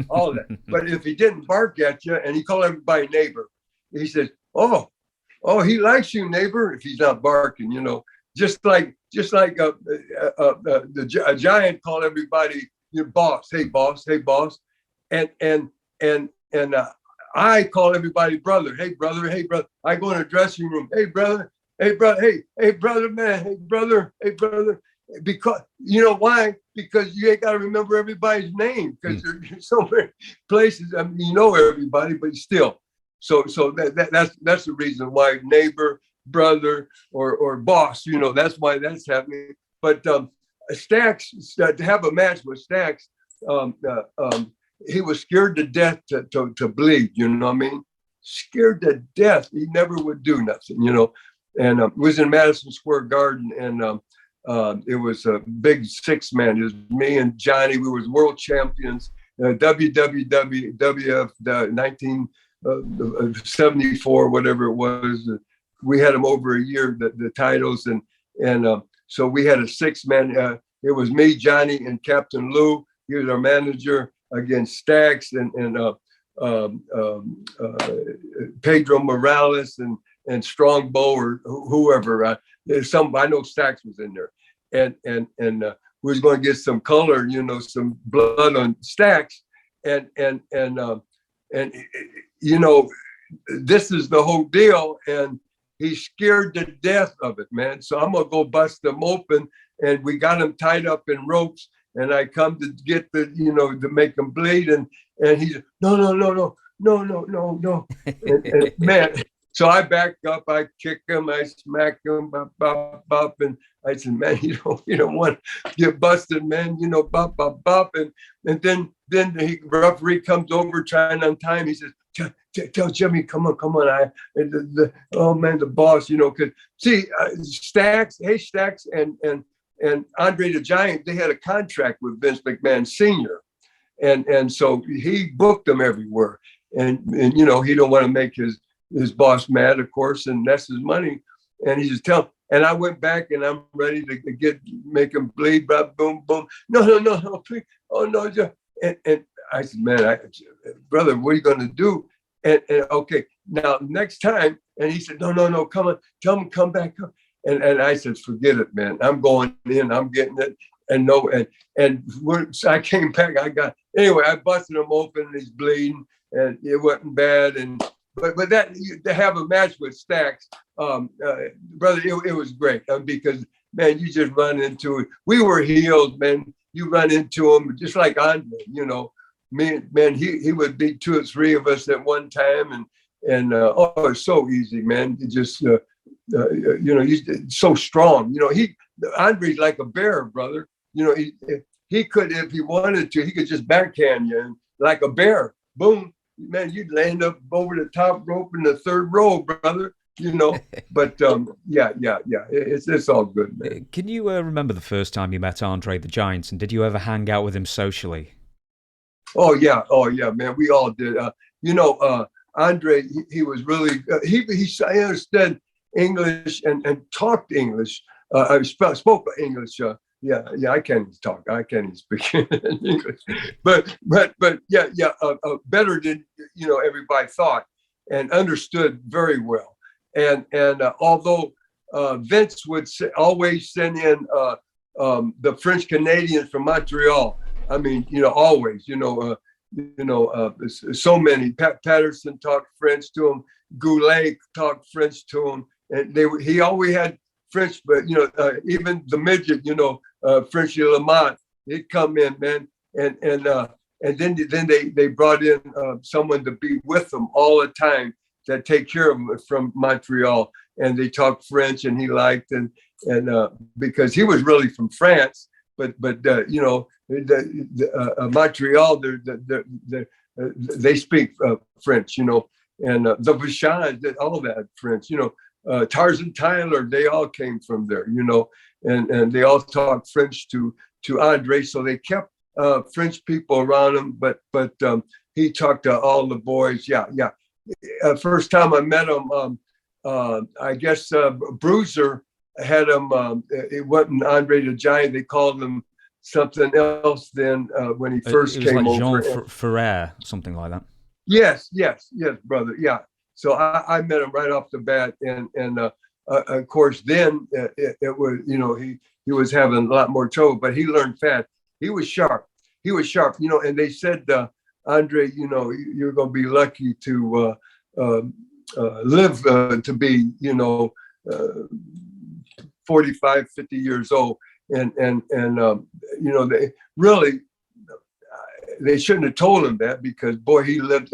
S2: All that. But if he didn't bark at you, and he called everybody neighbor, he says, oh, he likes you, neighbor, if he's not barking, just like a giant called everybody your boss, hey boss, and I call everybody brother, hey brother. I go in the dressing room, hey brother, hey brother, man, hey brother. Because why? Because you ain't got to remember everybody's name, because there's so many places. I mean, everybody, but still. So that's the reason why neighbor, brother, or boss. That's why that's happening. But Stacks, to have a match with Stacks, he was scared to death to bleed. You know what I mean? Scared to death. He never would do nothing. And it was in Madison Square Garden, and it was a big 6-man. It was me and Johnny. We was world champions, WWF 1974, whatever it was. We had them over a year, the titles, and so we had a 6-man. It was me, Johnny, and Captain Lou. He was our manager against Stacks and Pedro Morales and Strongbow or whoever. I know Stacks was in there, and we was going to get some color, some blood on Stacks, and this is the whole deal, and he's scared to death of it, man. So I'm gonna go bust them open, and we got him tied up in ropes, and I come to get to make him bleed, and he's no, and man. So I backed up, I kicked him, I smacked him, bop, bop, bop, and I said, man, you don't want to get busted, man, bop, bop, bop. And then the referee comes over trying to untie him. He says, tell Jimmy, come on. Oh man, the boss, because see, Haystacks and Andre the Giant, they had a contract with Vince McMahon Sr. And so he booked them everywhere. And he don't want to make his boss mad, of course, and that's his money. And he just and I went back and I'm ready to make him bleed, blah, boom, boom. No, please. Oh no. And I said, man, brother, what are you going to do? And okay, now next time. And he said, no, come on, tell him, come back up. And I said, forget it, man. I'm going in, I'm getting it. And so I came back, I busted him open and he's bleeding and it wasn't bad. But that, to have a match with Stacks, brother, it was great because, man, you just run into it. We were heels, man. You run into him just like Andre, man, he would beat 2 or 3 of us at one time. And it's so easy, man. It just, he's so strong. Andre's like a bear, brother. He could, if he wanted to, he could just backhand you and like a bear. Boom, man, you'd land up over the top rope in the 3rd row, brother. But yeah, it's all good, man.
S1: Can you remember the first time you met Andre the Giant, and did you ever hang out with him socially?
S2: Oh yeah, man, we all did. Andre, he was really he understood English and talked English. I spoke English. Yeah, I can't even talk. I can't even speak English. But yeah, better than everybody thought, and understood very well. And although Vince would always send in the French Canadians from Montreal. I mean, always. So many. Patterson talked French to him. Goulet talked French to him, and he always had French. But even the midget, Frenchy Lamont, he'd come in, man, and then they brought in someone to be with them all the time that take care of him from Montreal, and they talked French, and he liked and because he was really from France, but Montreal, they speak French, and the Vachon, all that French, Tarzan Tyler, they all came from there, and they all talked French to Andre, so they kept French people around him, but he talked to all the boys. Yeah. First time I met him, I guess Bruiser had him. It wasn't Andre the Giant. They called him something else then when he first came
S1: like
S2: over.
S1: Jean Ferrer, something like that.
S2: Yes, brother. Yeah. So I met him right off the bat, and of course then it was he was having a lot more trouble, but he learned fast. He was sharp, and they said, Andre, you're going to be lucky to live to be 45, 50 years old, and they really, they shouldn't have told him that, because boy, he lived,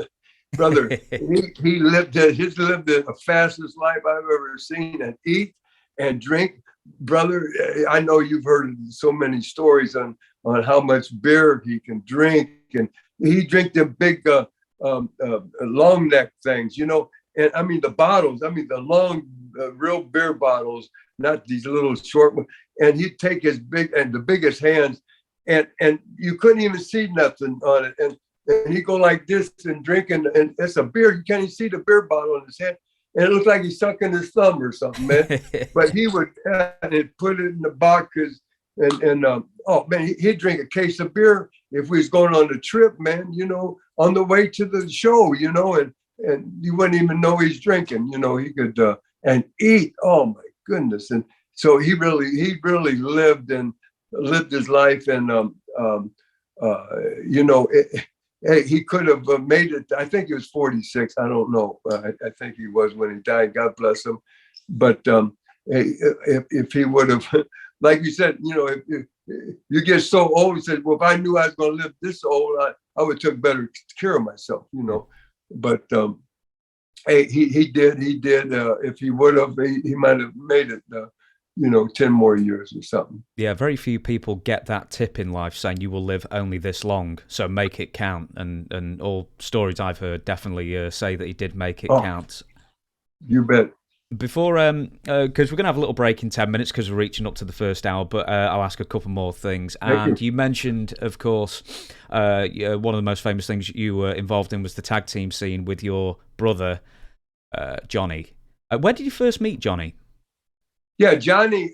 S2: brother, he lived the fastest life I've ever seen, and eat and drink, brother. I know you've heard so many stories on how much beer he can drink, and he drank the big long neck things, and I mean the bottles, the long real beer bottles, not these little short ones. And he'd take his the biggest hands, and you couldn't even see nothing on it, and he'd go like this and drinking, and it's a beer, you can't even see the beer bottle in his hand, and it looked like he's sucking his thumb or something, man. But he would put it in the box, and oh man, he'd drink a case of beer if we was going on the trip, man, on the way to the show, and you wouldn't even know he's drinking, he could and eat, oh my goodness. And so he really lived his life, and he could have made it. I think he was 46. I don't know. I think he was when he died. God bless him. But if he would have, like you said, if you get so old, he said, well, if I knew I was going to live this old, I would have took better care of myself, But Hey, he did. If he would have, he might have made it, 10 more years or something.
S1: Yeah, very few people get that tip in life saying you will live only this long, so make it count. And all stories I've heard definitely say that he did make it count.
S2: You bet.
S1: Before, because we're going to have a little break in 10 minutes because we're reaching up to the first hour, but I'll ask a couple more things. And you mentioned, of course, one of the most famous things you were involved in was the tag team scene with your brother, Johnny. Where did you first meet Johnny?
S2: Yeah, Johnny,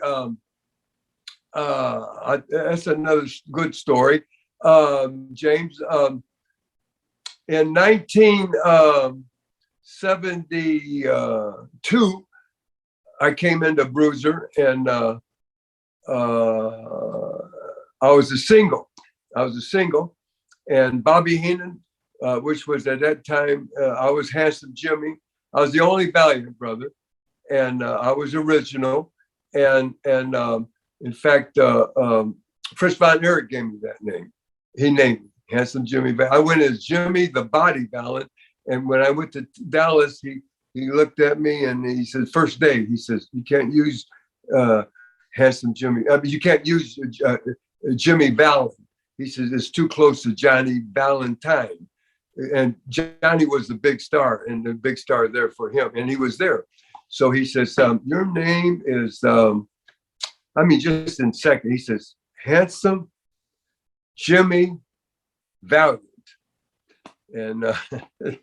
S2: that's another good story. James, in 1972, I came into Bruiser, and I was a single. And Bobby Heenan, which was at that time, I was Handsome Jimmy. I was the only Valiant brother, and I was original. And in fact, Chris Von Erich gave me that name. He named me Handsome Jimmy. I went as Jimmy the Body Valiant. And when I went to Dallas, he looked at me and he said, first day, he says, you can't use Handsome Jimmy. I mean, you can't use Jimmy Valiant. He says, it's too close to Johnny Valentine. And Johnny was the big star, and the big star there for him. And he was there. So he says, your name is, just in second, he says, Handsome Jimmy Valiant. And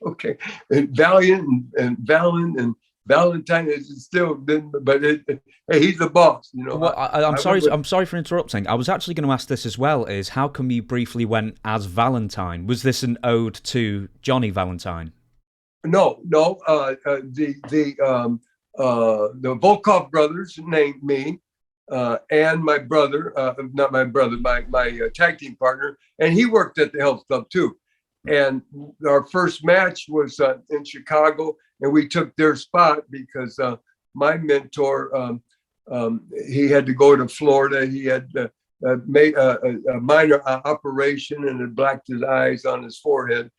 S2: okay, and Valiant and Valiant and Valentine is still, but hey, he's the boss,
S1: Well, I'm sorry for interrupting. I was actually going to ask this as well. Is how come you briefly went as Valentine? Was this an ode to Johnny Valentine?
S2: No. The Volkov brothers named me, and my brother, not my brother, my tag team partner, and he worked at the Health Club too. And our first match was in Chicago, and we took their spot because my mentor, he had to go to Florida. He had made a minor operation and had blacked his eyes on his forehead,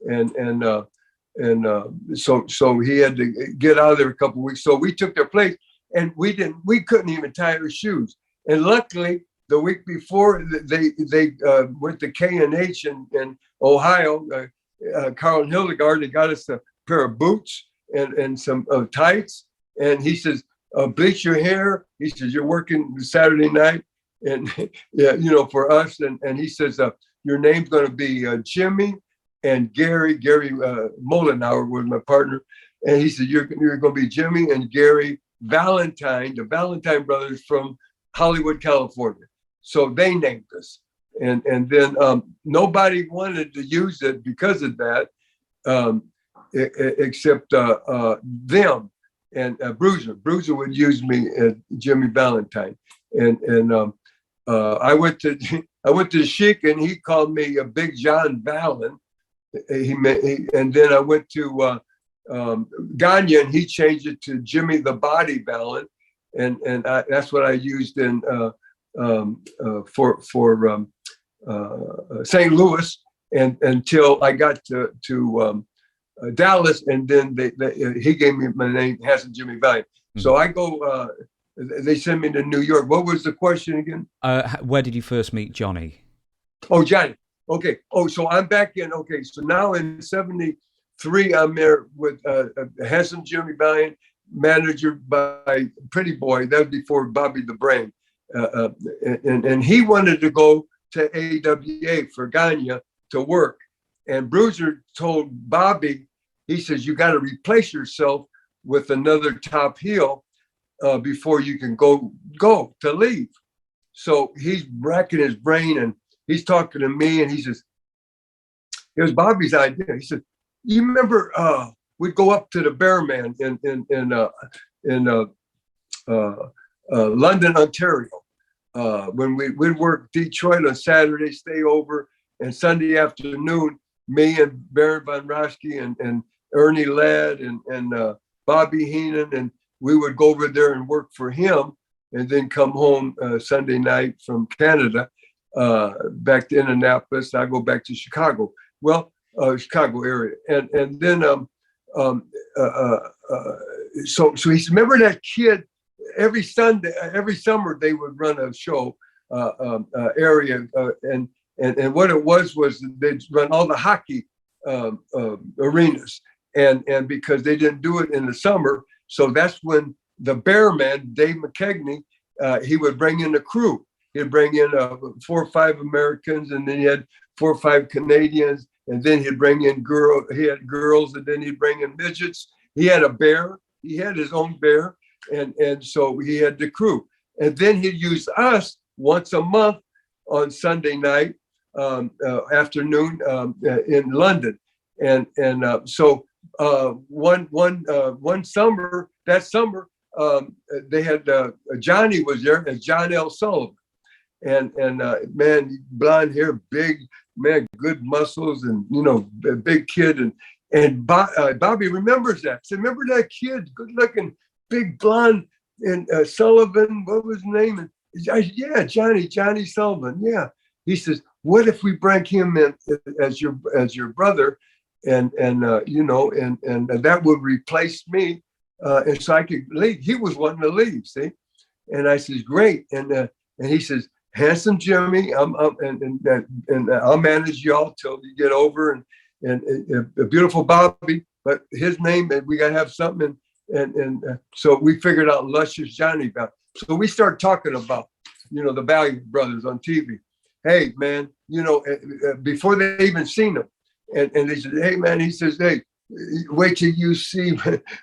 S2: and so he had to get out of there a couple of weeks. So we took their place, and we couldn't even tie our shoes. And luckily, the week before, they went to K&H in Ohio. Carl and Hildegard, they got us a pair of boots and some tights. And he says, bleach your hair. He says, you're working Saturday night, and for us. And he says, your name's going to be Jimmy and Gary. Gary Molenauer was my partner. And he said, you're going to be Jimmy and Gary Valentine, the Valentine brothers from Hollywood, California. So they named us. And then nobody wanted to use it because of that, except them and Bruiser. Bruiser would use me as Jimmy Valentine. And I went to Chic, and he called me a Big John Valen. And then I went to Gagne, and he changed it to Jimmy the Body Valen, and that's what I used in for St. Louis, and until I got to Dallas, and then he gave me my name, Handsome Jimmy Valiant. Mm-hmm. So I go. They sent me to New York. What was the question again?
S1: Where did you first meet Johnny?
S2: Oh, Johnny. Okay. Oh, so I'm back in. Okay. So now in '73, I'm there with Handsome Jimmy Valiant, managered by Pretty Boy. That was before Bobby the Brain. And he wanted to go to AWA for Gagne to work. And Bruiser told Bobby, he says, you got to replace yourself with another top heel before you can go to leave. So he's racking his brain, and he's talking to me, and he says, it was Bobby's idea. He said, you remember we'd go up to the Bearman in London, Ontario. When we'd work Detroit on Saturday, stay over, and Sunday afternoon, me and Baron Von Raschke and Ernie Ladd and Bobby Heenan, and we would go over there and work for him, and then come home Sunday night from Canada, back to Indianapolis. I go back to Chicago. Well, Chicago area, and then so he said, remember that kid? Every Sunday, every summer they would run a show area, and what it was they'd run all the hockey arenas, and because they didn't do it in the summer, so that's when the Bear Man, Dave McKegney, he would bring in the crew. He'd bring in 4 or 5 Americans, and then he had 4 or 5 Canadians, and then he'd bring in girls. He had girls, and then he'd bring in midgets. He had a bear. He had his own bear, and so he had the crew. And then he'd use us once a month on Sunday night afternoon in London. And so one summer, they had Johnny was there as John L. Sullivan. And man, blonde hair, big man, good muscles, and a big kid, and Bobby remembers that. So remember that kid, good looking, big blonde, and Sullivan, what was his name? And yeah, Johnny Sullivan. Yeah, he says, what if we bring him in as your brother, and that would replace me, and so I could leave. He was wanting to leave, see, and I says, great, and he says, handsome Jimmy, and I'll manage y'all till you get over, and a beautiful Bobby, but his name, and we gotta have something, and so we figured out Luscious Johnny. So we start talking about, the Valiant Brothers on TV. Hey man, before they even seen them, and they said, hey man, he says, hey, wait till you see,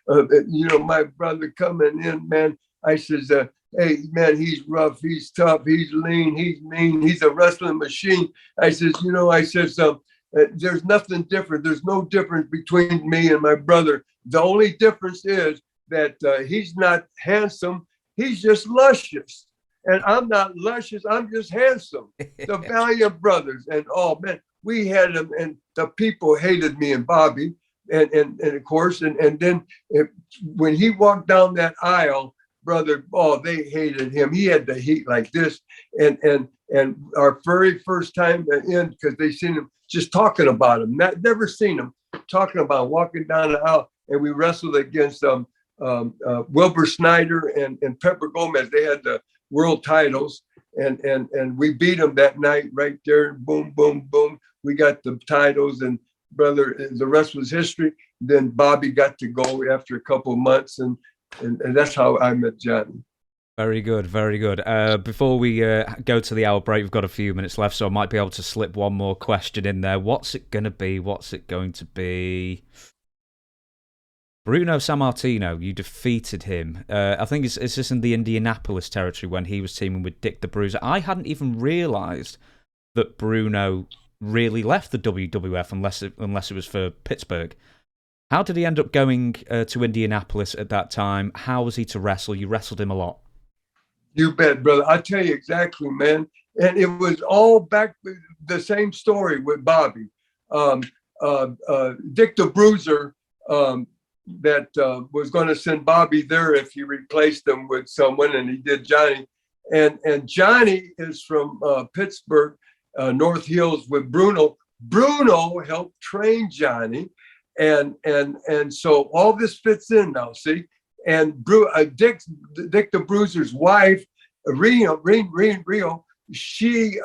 S2: my brother coming in, man. I says, hey man, he's rough, he's tough, he's lean, he's mean, he's a wrestling machine. I says, there's nothing different. There's no difference between me and my brother. The only difference is that he's not handsome, he's just luscious. And I'm not luscious, I'm just handsome. The Valiant Brothers. And oh man, we had them, and the people hated me and Bobby. And of course, and then when he walked down that aisle, brother, oh, they hated him. He had the heat like this. And our very first time in, because they seen him just talking about him, never seen him talking about walking down the aisle. And we wrestled against Wilbur Snyder and Pepper Gomez. They had the world titles, and we beat them that night right there. Boom, boom, boom. We got the titles, and brother, the rest was history. Then Bobby got to go after a couple of months, and that's how I met Johnny.
S1: Very good, very good. Before we go to the hour break, we've got a few minutes left, so I might be able to slip one more question in there. What's it going to be? Bruno Sammartino, you defeated him. I think it's just in the Indianapolis territory when he was teaming with Dick the Bruiser. I hadn't even realised that Bruno really left the WWF unless it was for Pittsburgh. How did he end up going to Indianapolis at that time? How was he to wrestle? You wrestled him a lot.
S2: You bet, brother. I'll tell you exactly, man. And it was all back the same story with Bobby. Dick the Bruiser that was going to send Bobby there if he replaced him with someone, and he did Johnny. And Johnny is from Pittsburgh, North Hills with Bruno. Bruno helped train Johnny. And so all this fits in now, see? And Dick the Bruiser's wife, Rio, she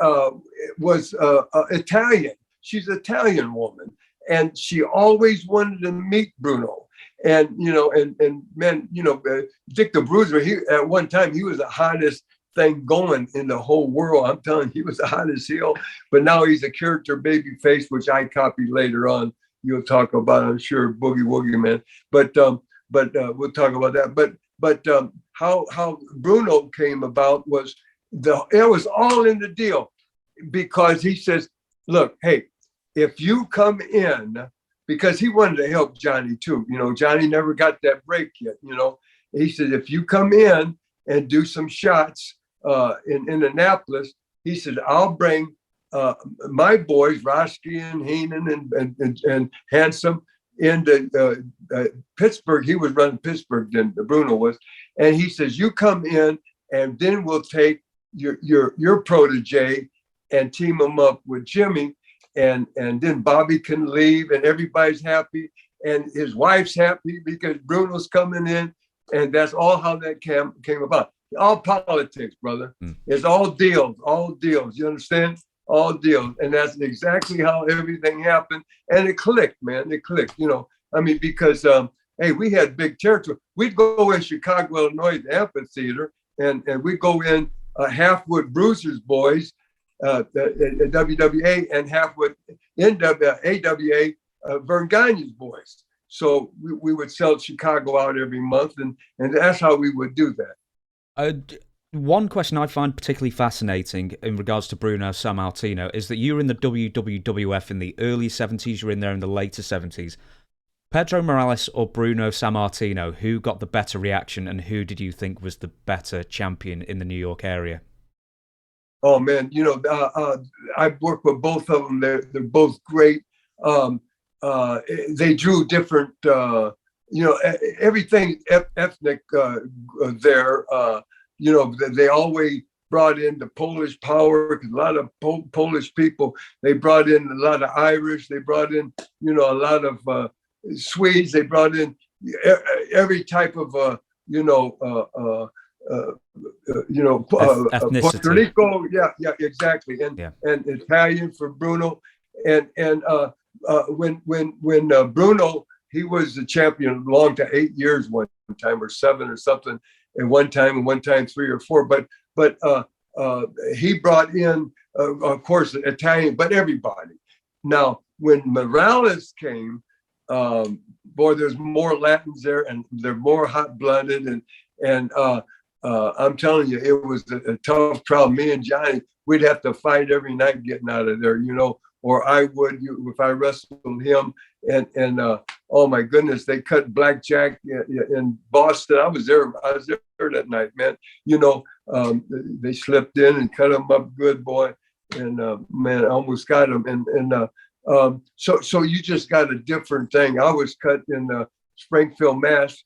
S2: was Italian. She's an Italian woman, and she always wanted to meet Bruno. And man, Dick the Bruiser, at one time he was the hottest thing going in the whole world. I'm telling you, he was the hottest heel. But now he's a character baby face, which I copied later on. You'll talk about, I'm sure, Boogie Woogie Man. But we'll talk about that. But how Bruno came about was it was all in the deal, because he says, look, hey, if you come in, because he wanted to help Johnny too. Johnny never got that break yet. He said, if you come in and do some shots in Indianapolis, he said, I'll bring my boys, Roski and Heenan and Handsome, into Pittsburgh. He was running Pittsburgh then, Bruno was. And he says, you come in, and then we'll take your protege and team him up with Jimmy. And then Bobby can leave, and everybody's happy. and his wife's happy because Bruno's coming in, and that's all how that came about. All politics, brother. It's all deals. You understand? All deals, and that's exactly how everything happened. And it clicked, man. It clicked. You know, I mean, because hey, we had big territory. We'd go in Chicago, Illinois, the amphitheater, and we'd go in half with Bruiser's boys, the WWA, and half with AWA, Vern Gagne's boys. So we would sell Chicago out every month, and that's how we would do that.
S1: One question I find particularly fascinating in regards to Bruno Sammartino is that you were in the WWF in the early 70s, you were in there in the later 70s. Pedro Morales or Bruno Sammartino, who got the better reaction, and who did you think was the better champion in the New York area?
S2: Oh, man, you know, I've worked with both of them. They're both great. They drew different, you know, everything ethnic there. You know, they always brought in the Polish power, because a lot of Polish people. They brought in a lot of Irish. They brought in, you know, a lot of Swedes. They brought in every type of, you know,
S1: ethnicity.
S2: Puerto Rico. Yeah, exactly. And Italian for Bruno. And when Bruno, he was the champion long to 8 years one time, or 7 or something at one time, and one time 3 or 4. But he brought in, of course, Italian, but everybody. Now, when Morales came, boy, there's more Latins there, and they're more hot-blooded, and I'm telling you, it was a tough trial. Me and Johnny, we'd have to fight every night getting out of there, you know, or I would if I wrestled him. And oh my goodness, they cut blackjack in Boston. I was there that night, man. You know, they slipped in and cut him up good, boy. And man, I almost got him. So you just got a different thing. I was cut in Springfield, Mass.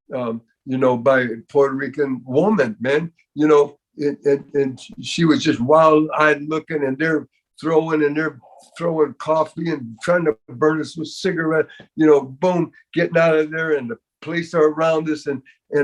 S2: You know, by a Puerto Rican woman, man. You know, and she was just wild-eyed looking, and they're throwing coffee and trying to burn us with cigarette, you know, boom, getting out of there, and the police are around us, and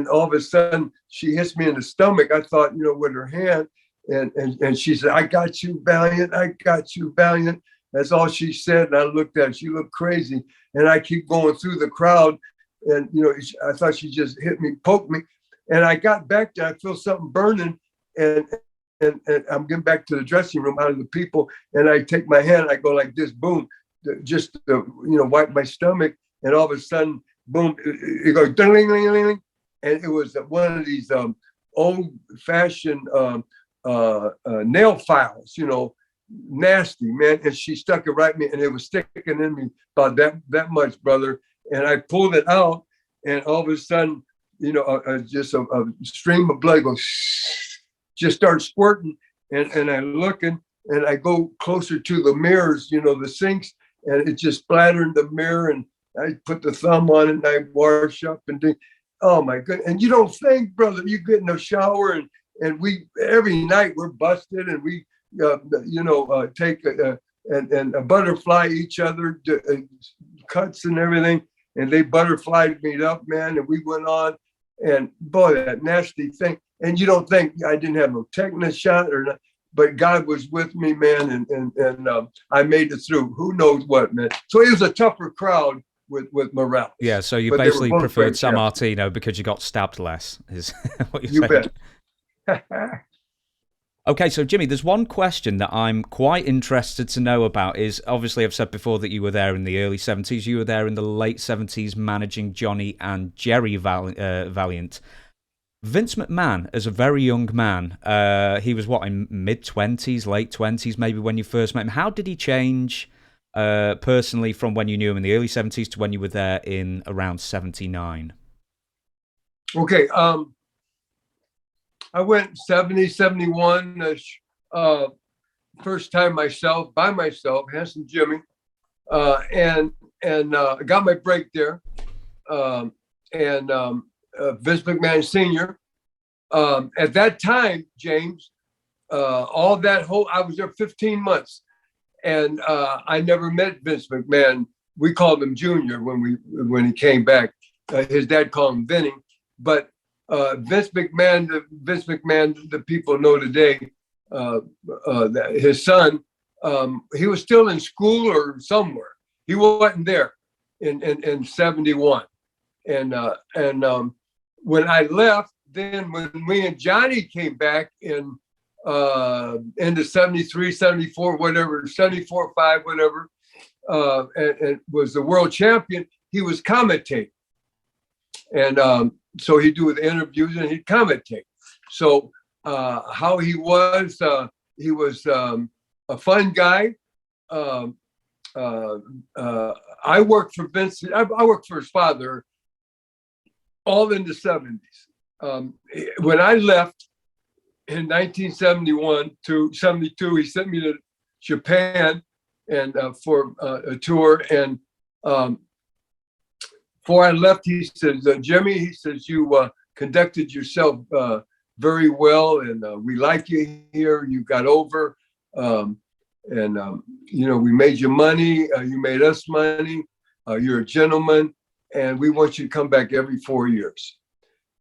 S2: all of a sudden she hits me in the stomach. I thought, you know, with her hand, and she said, "I got you, Valiant. I got you, Valiant." That's all she said. And I looked at her. She looked crazy, and I keep going through the crowd, and you know, I thought she just hit me, poked me, and I got back there. I feel something burning, and I'm getting back to the dressing room out of the people, and I take my hand, I go like this, boom, just to, you know, wipe my stomach, and all of a sudden, boom, it goes ding, ding, ding, ding, and it was one of these old-fashioned nail files, you know, nasty, man, and she stuck it right in me, and it was sticking in me about that much, brother, and I pulled it out, and all of a sudden, you know, just a stream of blood goes. Just start squirting, and I looking, and I go closer to the mirrors, you know, the sinks, and it just splattered in the mirror, and I put the thumb on it, and I wash up, and oh my goodness. And you don't think, brother, you get in the shower, and we every night we're busted, and we you know, take and butterfly each other, cuts and everything, and they butterflied me up, man, and we went on, and boy, that nasty thing. And you don't think I didn't have a tetanus shot or not, but God was with me, man, and I made it through. Who knows what, man? So it was a tougher crowd with Morales.
S1: Yeah, so you basically preferred Sammartino because you got stabbed less, is what you're saying.
S2: You bet.
S1: Okay, so Jimmy, there's one question that I'm quite interested to know about. Is obviously I've said before that you were there in the early 70s. You were there in the late 70s managing Johnny and Jerry Valiant. Vince McMahon, as a very young man, he was in mid-20s, late 20s, maybe when you first met him. How did he change personally from when you knew him in the early 70s to when you were there in around 79?
S2: Okay, I went 70, 71, first time by myself, Handsome Jimmy, and got my break there, Vince McMahon Sr. At that time, James, I was there 15 months, and I never met Vince McMahon we called him Junior when he came back. His dad called him Vinny, but Vince McMahon, the people know today, his son, he was still in school or somewhere. He wasn't there in 71. And when I left, then when me and Johnny came back in into 73, 74, whatever, 74, 5, whatever, and was the world champion, he was commentating. And so he'd do the interviews and he'd commentate. So how he was a fun guy. I worked for Vince. I worked for his father all in the 70s. When I left in 1971 to 72, he sent me to Japan and for a tour. And before I left, he says, Jimmy, he says, you conducted yourself very well, and we like you here. You got over, and we made you money. You made us money. You're a gentleman, and we want you to come back every 4 years.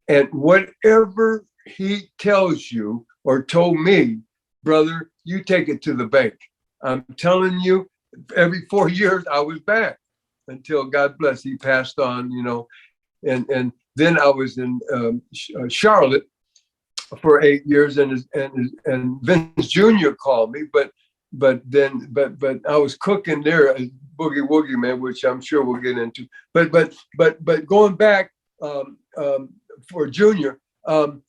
S2: And whatever he tells you or told me, brother, you take it to the bank. I'm telling you, every 4 years I was back until, God bless, he passed on, and then I was in Charlotte for 8 years, and Vince Jr. called me, but I was cooking there at Boogie Woogie, man, which I'm sure we'll get into. But going back for Junior, and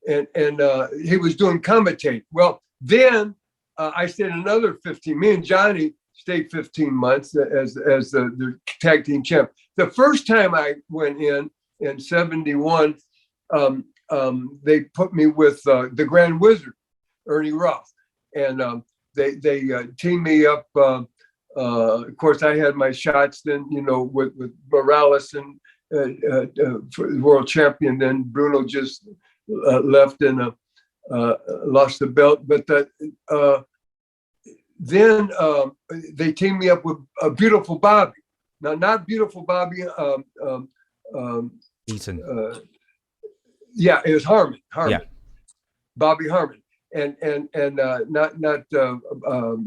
S2: he was doing commentate. Well, then I stayed another 15. Me and Johnny stayed 15 months as the tag team champ. The first time I went in 71, they put me with the Grand Wizard, Ernie Roth, and they teamed me up. Of course, I had my shots then, with Morales and for the world champion. Then Bruno just left and lost the belt. But then they teamed me up with a Beautiful Bobby. Now, not Beautiful Bobby.
S1: Eaton.
S2: Yeah, it was Harmon.
S1: Yeah.
S2: Bobby Harmon, and not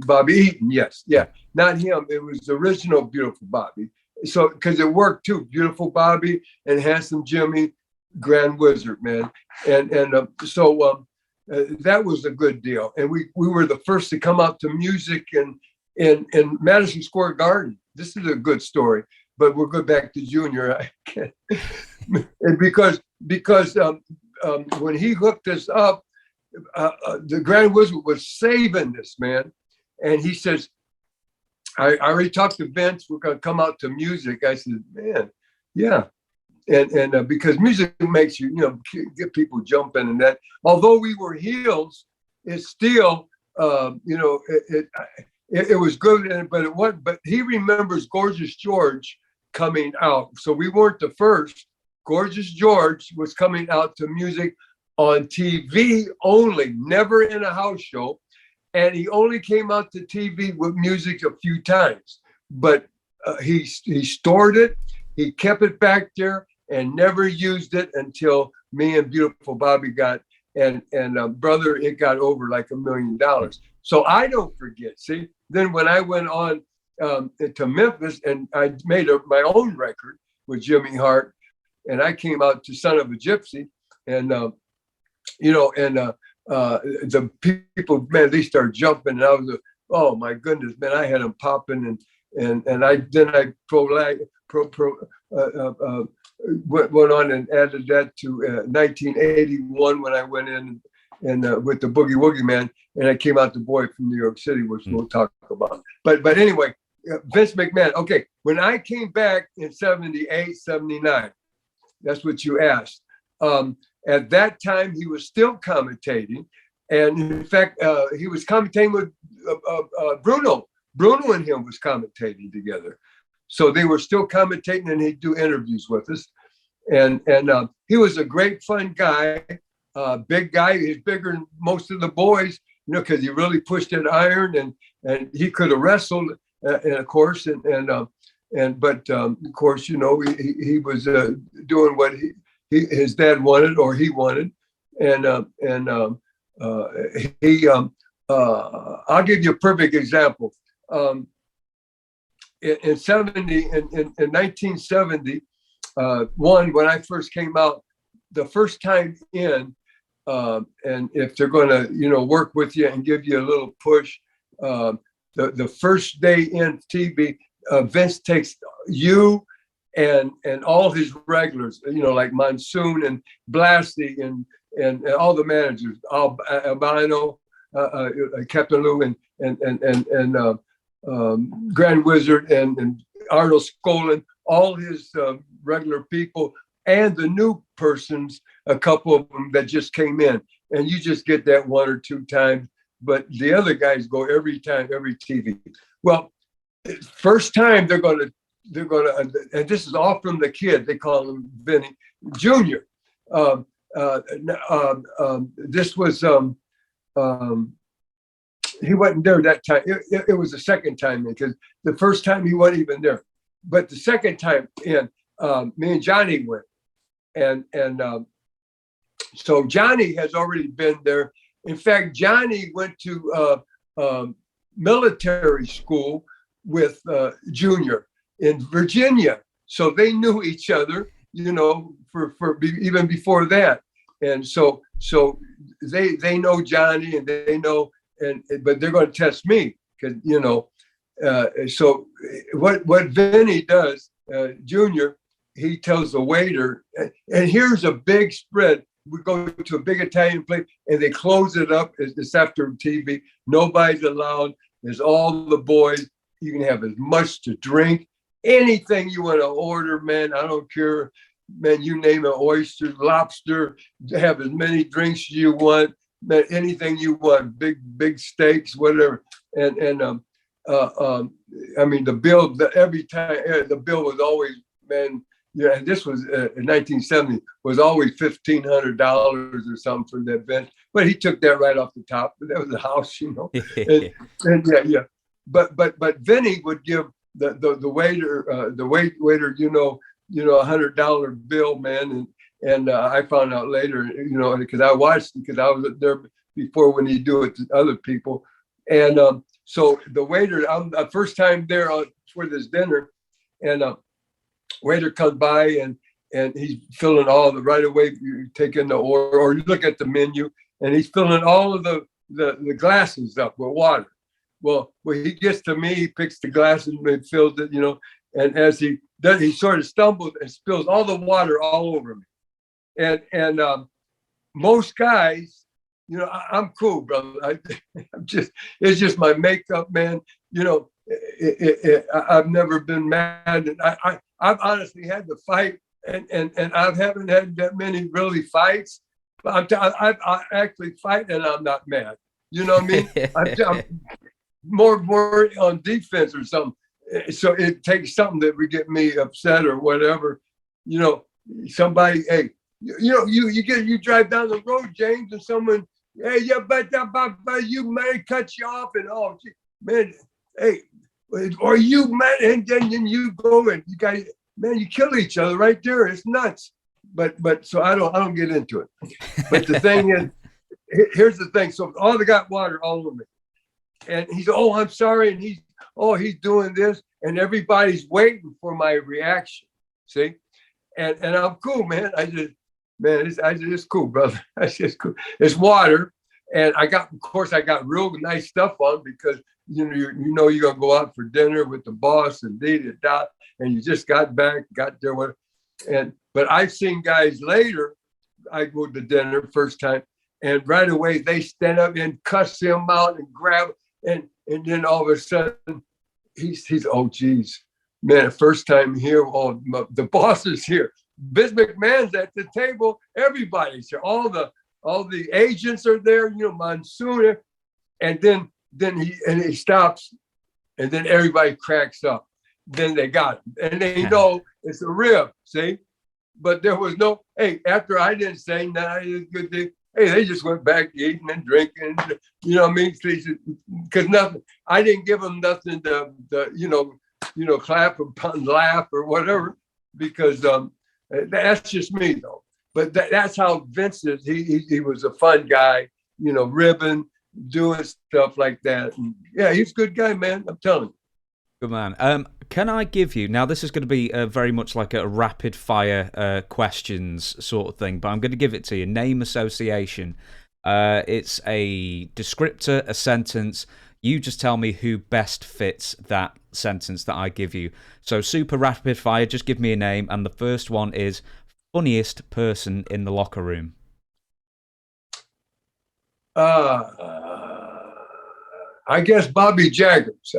S2: Bobby Eaton. Yes, yeah, not him. It was the original Beautiful Bobby. So because it worked too, Beautiful Bobby and Handsome Jimmy, Grand Wizard, man, and so that was a good deal. And we were the first to come out to music in Madison Square Garden. This is a good story, but we'll go back to Junior. And because when he hooked us up, the Grand Wizard was saving this, man. And he says, I already talked to Vince, we're going to come out to music. I said, man, yeah. And because music makes you, get people jumping and that. Although we were heels, it's still, it was good. But he remembers Gorgeous George coming out. So we weren't the first. Gorgeous George was coming out to music on TV only, never in a house show. And he only came out to TV with music a few times. But he stored it, he kept it back there and never used it until me and Beautiful Bobby got, and brother, it got over like $1 million. So I don't forget. See, then when I went on to Memphis and I made my own record with Jimmy Hart, and I came out to Son of a Gypsy, and the people, man, they started jumping, and I was, oh my goodness, man, I had them popping, and I went on and added that to 1981 when I went in and with the Boogie Woogie Man, and I came out the Boy from New York City, which we'll talk about. But anyway, Vince McMahon. Okay, when I came back in 78, 79. That's what you asked. At that time, he was still commentating. And in fact, he was commentating with Bruno. Bruno and him was commentating together. So they were still commentating, and he'd do interviews with us. And he was a great, fun guy, big guy. He's bigger than most of the boys, because he really pushed that iron, and he could have wrestled, and of course, and But of course, he was doing what his dad wanted or he wanted, and I'll give you a perfect example. In 1970, when I first came out, the first time in, and if they're going to, work with you and give you a little push, the first day in TV, Vince takes you and all his regulars, like Monsoon and Blasty and all the managers, Albino, Captain Lou and Grand Wizard and Arnold Skolin, all his regular people, and the new persons, a couple of them that just came in, and you just get that one or two times, but the other guys go every time, every TV. Well, first time they're gonna, and this is all from the kid. They call him Vinny Jr. This was he wasn't there that time. It was the second time because the first time he wasn't even there, but the second time in, me and Johnny went, and so Johnny has already been there. In fact, Johnny went to military school with Junior in Virginia, so they knew each other, for even before that, and so they know Johnny and they know, but they're going to test me because so what Vinny does, Junior, he tells the waiter, and here's a big spread. We go to a big Italian place and they close it up. It's after TV. Nobody's allowed. There's all the boys. You can have as much to drink, anything you want to order, man. I don't care, man. You name it, oysters, lobster. Have as many drinks as you want, man. Anything you want, big steaks, whatever. And I mean the bill. Every time the bill was always, man. Yeah, and this was in 1970, was always $1,500 or something for that event. But he took that right off the top. That was a house, and yeah. But Vinny would give the waiter, waiter, $100 bill, man. And I found out later, because I watched, because I was there before when he do it to other people. And so the waiter, I'm the first time there for this dinner, and waiter comes by and he's filling all the right away. You take in the order, or you look at the menu, and he's filling all of the glasses up with water. Well, when he gets to me, he picks the glasses and fills it, and as he does, he sort of stumbles and spills all the water all over me. And most guys, I'm cool, brother. It's just my makeup, man. I've never been mad, and I've honestly had to fight, and I haven't had that many really fights. But I actually fight, and I'm not mad. You know what I mean? I'm more on defense or something. So it takes something that would get me upset or whatever. Somebody, hey, you drive down the road, James, and someone, hey, yeah, but you may cut you off, and oh, man, hey. Or you, man, and then you go and you guys, man, you kill each other right there. It's nuts. But so I don't get into it. But the thing is, here's the thing. So all they got water all over me, and he's, oh, I'm sorry, and he's doing this, and everybody's waiting for my reaction. See, and I'm cool, man. It's cool, brother. It's just cool. It's water, and of course, I got real nice stuff on because. You're gonna go out for dinner with the boss and and you just got there, but I've seen guys later. I go to dinner first time, and right away they stand up and cuss him out and grab, and then all of a sudden he's oh geez, man, first time here, the boss is here, Biz McMahon's at the table, everybody's here, all the agents are there, Monsoon, and then he stops, and then everybody cracks up. Then they got him, and they know it's a rib. See, but there was no. Hey, after I didn't say nothing, good thing. Hey, they just went back eating and drinking. You know what I mean? Because nothing. I didn't give them nothing to clap and laugh or whatever, because that's just me though. But that's how Vince is. He was a fun guy, ribbing, doing stuff like that. And yeah, he's a good guy, man. I'm telling you.
S1: Good man. Can I give you, now this is going to be very much like a rapid fire questions sort of thing, but I'm going to give it to you. Name association. It's a descriptor, a sentence. You just tell me who best fits that sentence that I give you. So super rapid fire, just give me a name. And the first one is funniest person in the locker room.
S2: I guess Bobby Jaggers.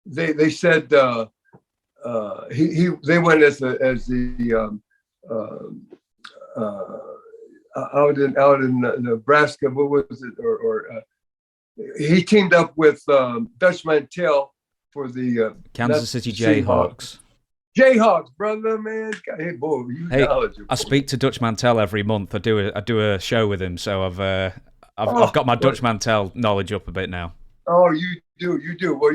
S2: They said they went as the out in Nebraska. What was it? He teamed up with Dutch Mantel for the
S1: Kansas City Jayhawks.
S2: Jayhawks, brother, man. Hey, boy, knowledgeable.
S1: I speak to Dutch Mantel every month. I do a show with him, so I've got my Dutch Mantel knowledge up a bit now.
S2: Oh, you do. Well,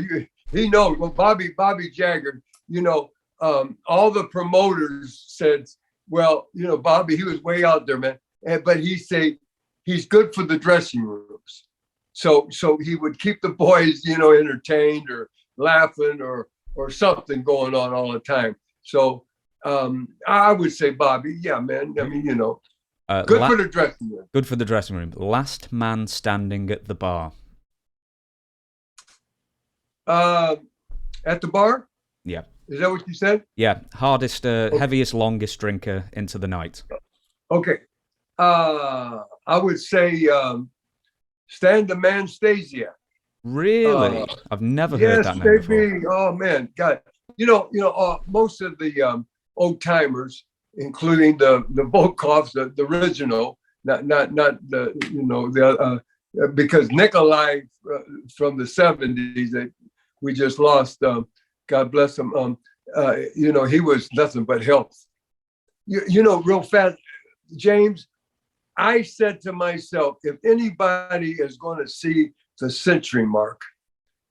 S2: he knows. Well, Bobby Jagger, all the promoters said, well, Bobby, he was way out there, man. But he said he's good for the dressing rooms. So he would keep the boys, entertained or laughing or something going on all the time. So I would say Bobby, yeah, man. I mean, good for the dressing room.
S1: Good for the dressing room. Last man standing at the bar.
S2: At the bar?
S1: Yeah.
S2: Is that what you said?
S1: Yeah. Hardest, heaviest, longest drinker into the night. Okay.
S2: I would say Stan the Man Stasiak.
S1: Really? I've never heard that name before.
S2: Oh man, God. Most of the old timers, including the Volkovs, the original, not the because Nikolai from the 70s that we just lost, God bless him. He was nothing but health. Real fast, James. I said to myself, if anybody is going to see the century mark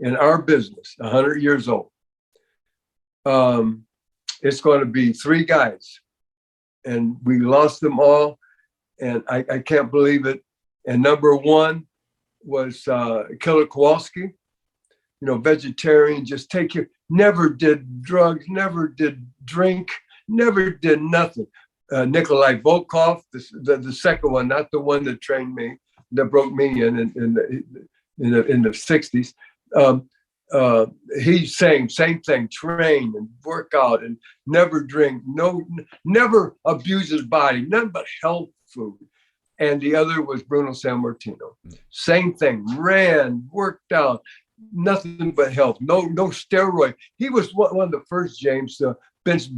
S2: in our business, 100 years old, it's going to be three guys. And we lost them all. And I can't believe it. And number one was Killer Kowalski, vegetarian, just take care, never did drugs, never did drink, never did nothing. Nikolai Volkov, the second one, not the one that trained me, that broke me in the 60s. He's saying same thing, train and work out and never drink, never abuse his body, nothing but health food. And the other was Bruno Sammartino. Same thing, ran, worked out, nothing but health, no steroid. He was one of the first, James, to bench.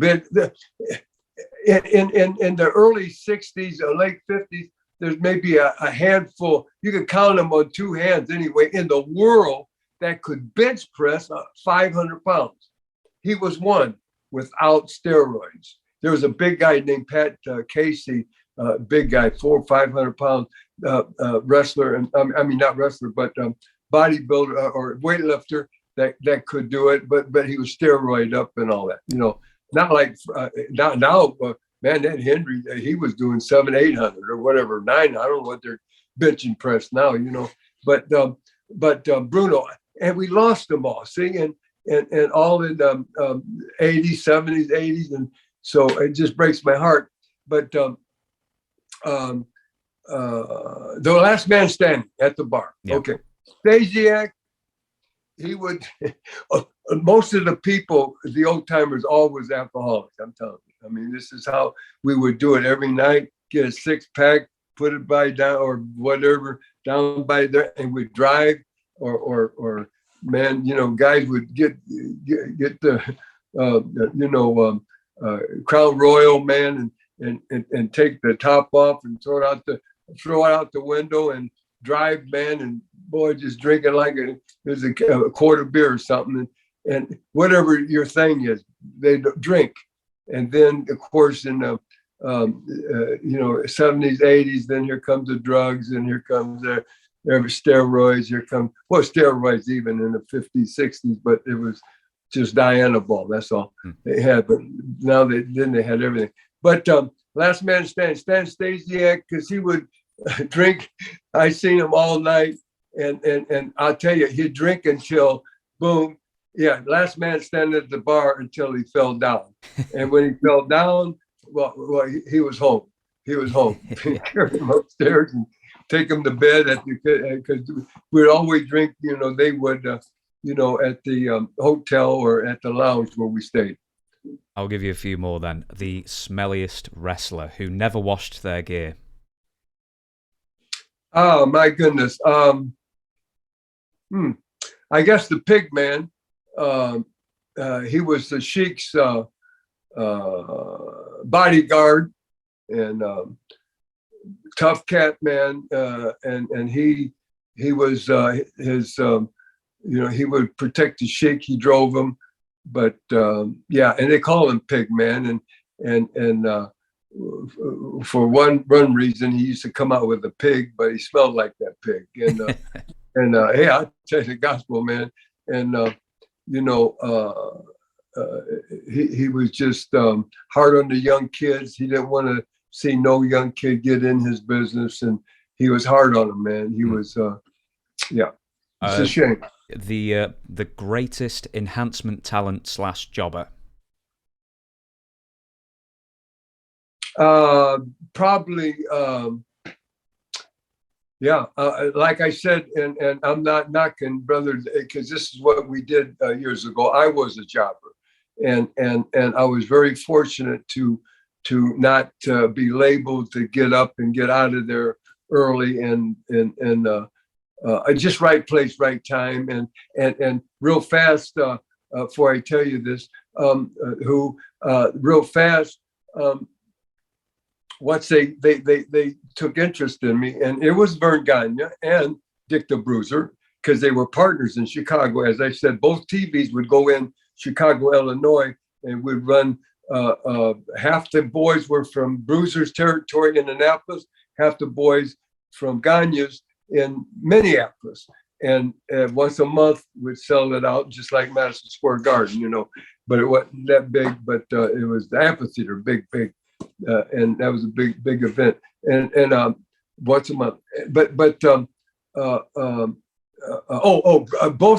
S2: In the early 60s or late 50s, there's maybe a handful, you could count them on two hands anyway, in the world that could bench press 500 pounds. He was one without steroids. There was a big guy named Pat Casey, big guy, 400 or 500 pound wrestler, and I mean not wrestler, but bodybuilder or weightlifter that could do it, but he was steroid up and all that. Not like now, man, that Henry, he was doing 700-800 or whatever, 900. I don't know what they're benching press now, But Bruno, and we lost them all. See, and all in 80s, 70s, 80s, and so it just breaks my heart. But the last man standing at the bar. Yeah. Okay, Stasiak. He would, most of the people, the old timers, always alcoholics. I'm telling you. I mean, this is how we would do it every night. Get a 6-pack, put it by down or whatever down by there, and we'd drive. Or man, guys would get the Crown Royal, man, and take the top off and throw it out the window and drive, man, and boy, just drinking like it was a quart of beer or something, and whatever your thing is, they drink. And then, of course, in the 70s, 80s, then here comes the drugs, and here comes the steroids. Here come steroids even in the 50s, 60s, but it was just Diana ball. That's all they had. But now they had everything. But last man standing, Stan Stasiak, because he would drink. I seen him all night, and I'll tell you, he'd drink until boom. Yeah, last man standing at the bar until he fell down. And when he fell down, well, he was home. He was home. Carry him upstairs and take him to bed because we'd always drink. They would, at the hotel or at the lounge where we stayed.
S1: I'll give you a few more then. The smelliest wrestler who never washed their gear.
S2: Oh my goodness. I guess the Pig Man. He was the Sheik's bodyguard and tough cat man, and he was his he would protect the Sheik. He drove him, but and they call him Pig Man, and for one reason he used to come out with a pig, but he smelled like that pig, and hey, I'll tell you the gospel, man, and he was just hard on the young kids. He didn't want to see no young kid get in his business, and he was hard on them, man. He was, it's a shame.
S1: The greatest enhancement talent / jobber.
S2: Probably, like I said, and I'm not knocking brother, because this is what we did years ago. I was a jobber, and I was very fortunate to not be labeled, to get up and get out of there early, and just right place, right time, and real fast. Before I tell you this, real fast. Once they took interest in me, and it was Vern Gagne and Dick the Bruiser, because they were partners in Chicago. As I said, both TVs would go in Chicago, Illinois, and would run. Half the boys were from Bruiser's territory in Annapolis, half the boys from Gagne's in Minneapolis. And once a month we'd sell it out, just like Madison Square Garden, but it wasn't that big, but it was the amphitheater, big. And that was a big event, and once a month. But both of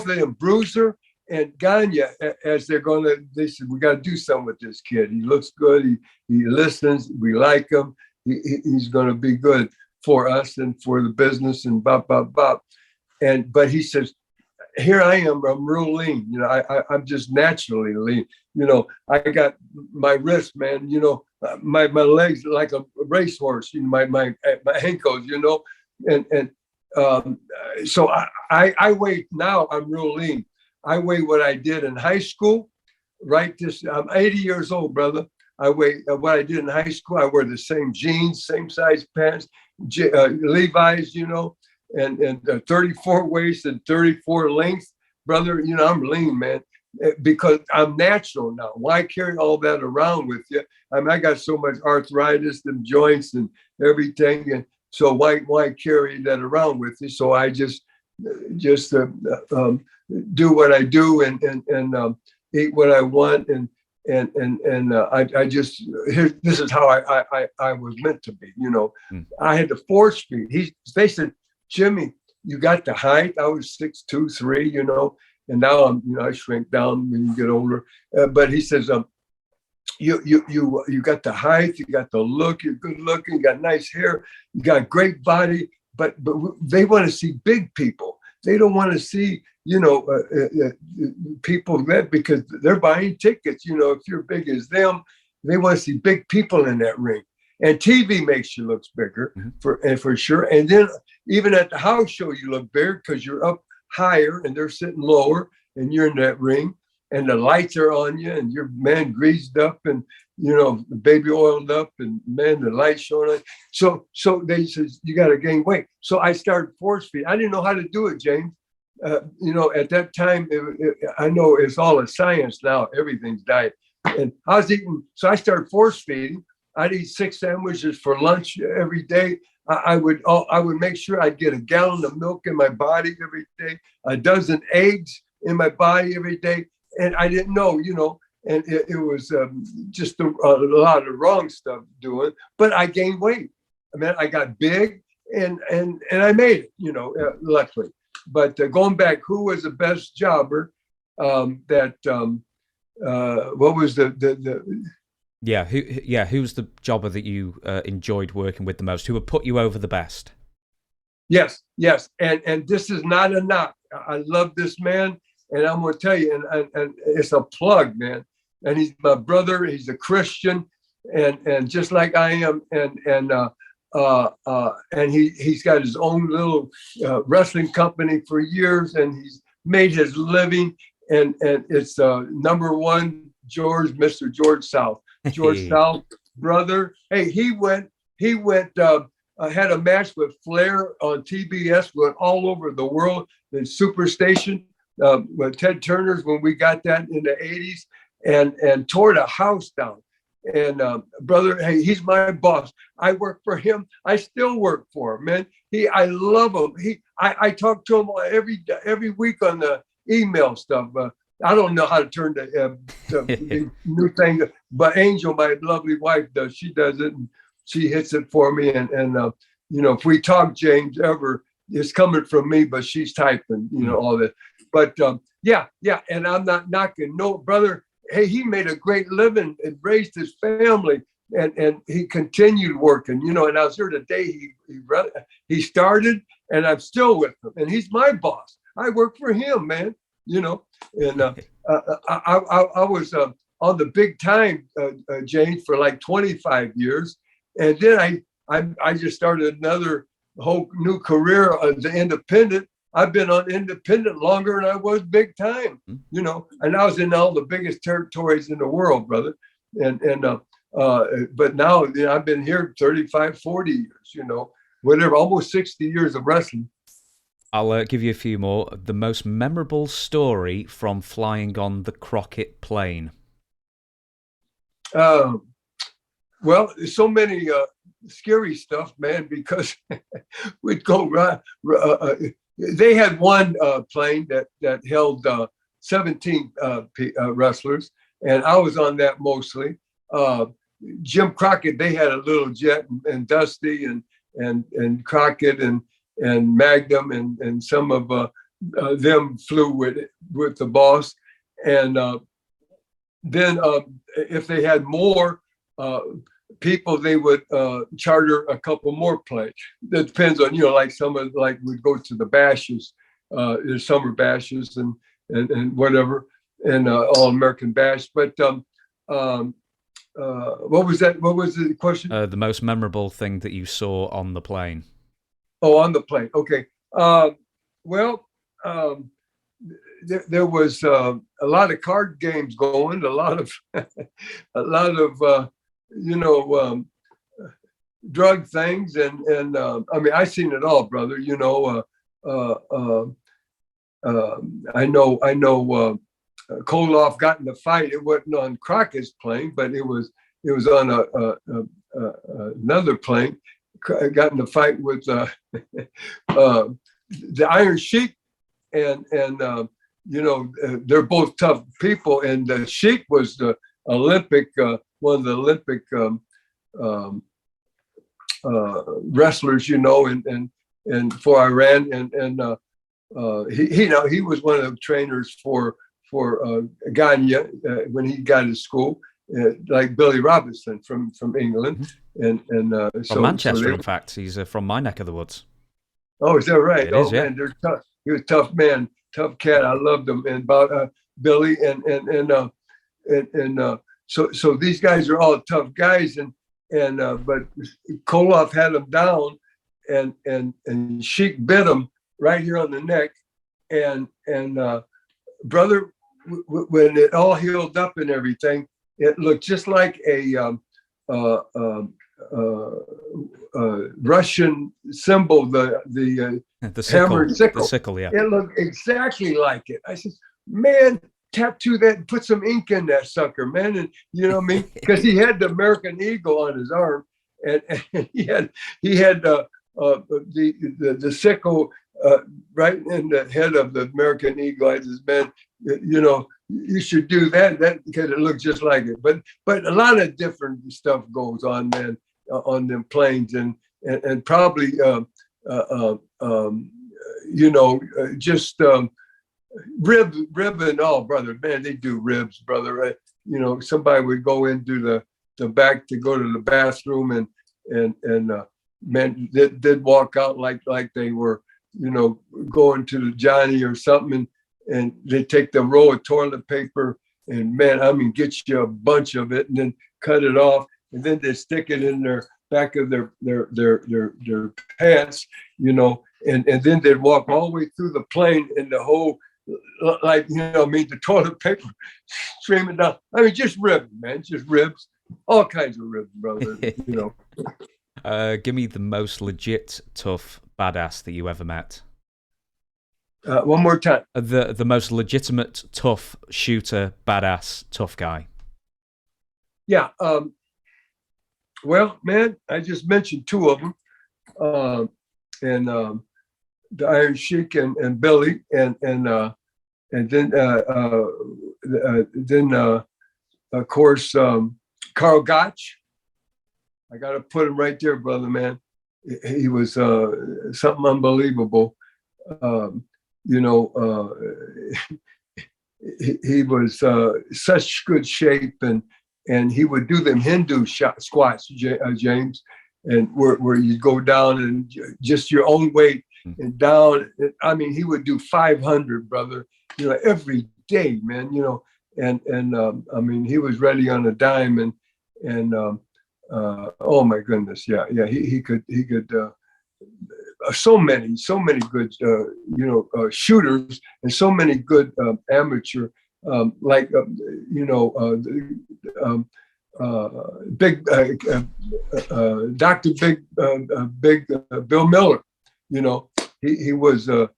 S2: them, Bruiser and Gagne, as they said, we got to do something with this kid. He looks good. He listens. We like him. He's going to be good for us and for the business and bop. But he says, here I am. I'm real lean. I'm just naturally lean. I got my wrist, man. My legs like a racehorse. My ankles. And so I weigh now. I'm real lean. I weigh what I did in high school. Right. I'm 80 years old, brother. I weigh what I did in high school. I wear the same jeans, same size pants, Levi's. And 34 waist and 34 length, brother. I'm lean, man, because I'm natural now. Why carry all that around with you? I got so much arthritis and joints and everything, and so why carry that around with you? So I just do what I do and eat what I want, and I just this is how I was meant to be. I had to force feed. They said, Jimmy, you got the height. I was 6'2", 3", and now I shrink down when you get older. But he says, you got the height, you got the look, you're good looking, you got nice hair, you got great body, but they want to see big people. They don't want to see, people that, because they're buying tickets. If you're big as them, they want to see big people in that ring. And TV makes you look bigger, for sure. And then even at the house show, you look bigger because you're up higher and they're sitting lower, and you're in that ring, and the lights are on you, and you're greased up, and baby oiled up, and the lights showing on. So they says you got to gain weight. So I started force feeding. I didn't know how to do it, James. At that time, I know it's all a science now. Everything's diet, and I was eating. So I started force feeding. I'd eat 6 sandwiches for lunch every day. I would make sure I'd get a gallon of milk in my body every day, a dozen eggs in my body every day, and I didn't know, and it was just a lot of wrong stuff doing, but I gained weight. I mean, I got big and I made it, luckily. But going back, who was the best jobber? What was
S1: who's the jobber that you enjoyed working with the most? Who would put you over the best?
S2: Yes. And this is not a knock. I love this man, and I'm going to tell you, and it's a plug, man. And he's my brother. He's a Christian, and just like I am, and he's got his own little wrestling company for years, and he's made his living. And it's number one, Mr. George South. George South, brother. Hey, he went. Had a match with Flair on TBS, went all over the world. The Superstation with Ted Turner's when we got that in the 80s, and tore the house down. And brother, hey, he's my boss. I work for him. I still work for him, man. I love him. I talk to him every week on the email stuff. I don't know how to turn the new thing, but Angel, my lovely wife, does. She does it, and she hits it for me. And if we talk, James, ever, it's coming from me, but she's typing, all that. But yeah. And I'm not knocking. No, brother. Hey, he made a great living and raised his family, and he continued working, and I was here the day he started, and I'm still with him, and he's my boss. I work for him, man, and I was on the big time, James, for like 25 years, and then I just started another whole new career as an independent. I've been on independent longer than I was big time, and I was in all the biggest territories in the world, brother. But now I've been here 35, 40 years, whatever, almost 60 years of wrestling.
S1: I'll give you a few more. The most memorable story from flying on the Crockett plane.
S2: Well, so many scary stuff, man, because we'd go right. They had one plane that held 17 wrestlers, and I was on that mostly. Jim Crockett, they had a little jet, and Dusty and Crockett and Magnum and some of them flew with the boss. And then if they had more people, they would charter a couple more planes. That depends on, like some of, like we'd go to the bashes, the summer bashes and whatever, and All American Bash. But what was that? What was the question?
S1: The most memorable thing that you saw on the plane.
S2: Oh, on the plane. Okay. There was a lot of card games going, a lot of drug things, and I mean, I seen it all, brother. I know Koloff got in a fight. It wasn't on Crockett's plane, but it was on another plane. Got in a fight with the Iron Sheik, and they're both tough people. And the Sheik was the Olympic, one of the Olympic wrestlers, and for Iran, and he was one of the trainers for Gagne when he got to school, like Billy Robinson from England, and
S1: from Manchester. In fact, he's from my neck of the woods.
S2: Oh, is that right?
S1: It is, yeah.
S2: Man, they're tough. He was a tough man, tough cat. I loved him, and about Billy and so these guys are all tough guys, but Koloff had him down, and Sheik bit him right here on the neck, and brother, when it all healed up and everything, it looked just like a Russian symbol, the hammer and sickle.
S1: The sickle, yeah.
S2: It looked exactly like it. I said, man, tattoo that, put some ink in that sucker, man. And you know what I mean? Because he had the American Eagle on his arm, and he had the sickle right in the head of the American Eagle. I just, man, you should do that because it looks just like it. But a lot of different stuff goes on, man, on them planes, and probably just rib and all, brother. Man, they do ribs, brother. Somebody would go into the back to go to the bathroom, and man, they'd walk out like they were, going to the Johnny or something, and they take the roll of toilet paper and, man, I mean, get you a bunch of it and then cut it off, and then they stick it in their back of their pants, and then they'd walk all the way through the plane, and the whole, the toilet paper streaming down. I mean, just ribs, man, just ribs, all kinds of ribs, brother.
S1: Give me the most legit tough badass that you ever met.
S2: One more time.
S1: The most legitimate tough shooter, badass, tough guy.
S2: Yeah. Well, man, I just mentioned two of them, and the Iron Sheik and Billy, and then of course Carl Gotch. I got to put him right there, brother, man. He was something unbelievable. He was such good shape, and he would do them Hindu squats, James, and where you go down and just your own weight and down. I mean, he would do 500, brother, every day, man, and I mean, he was ready on a dime, and oh my goodness, yeah, he could so many good shooters, and so many good amateur, like big Dr. Big Bill Miller. He was the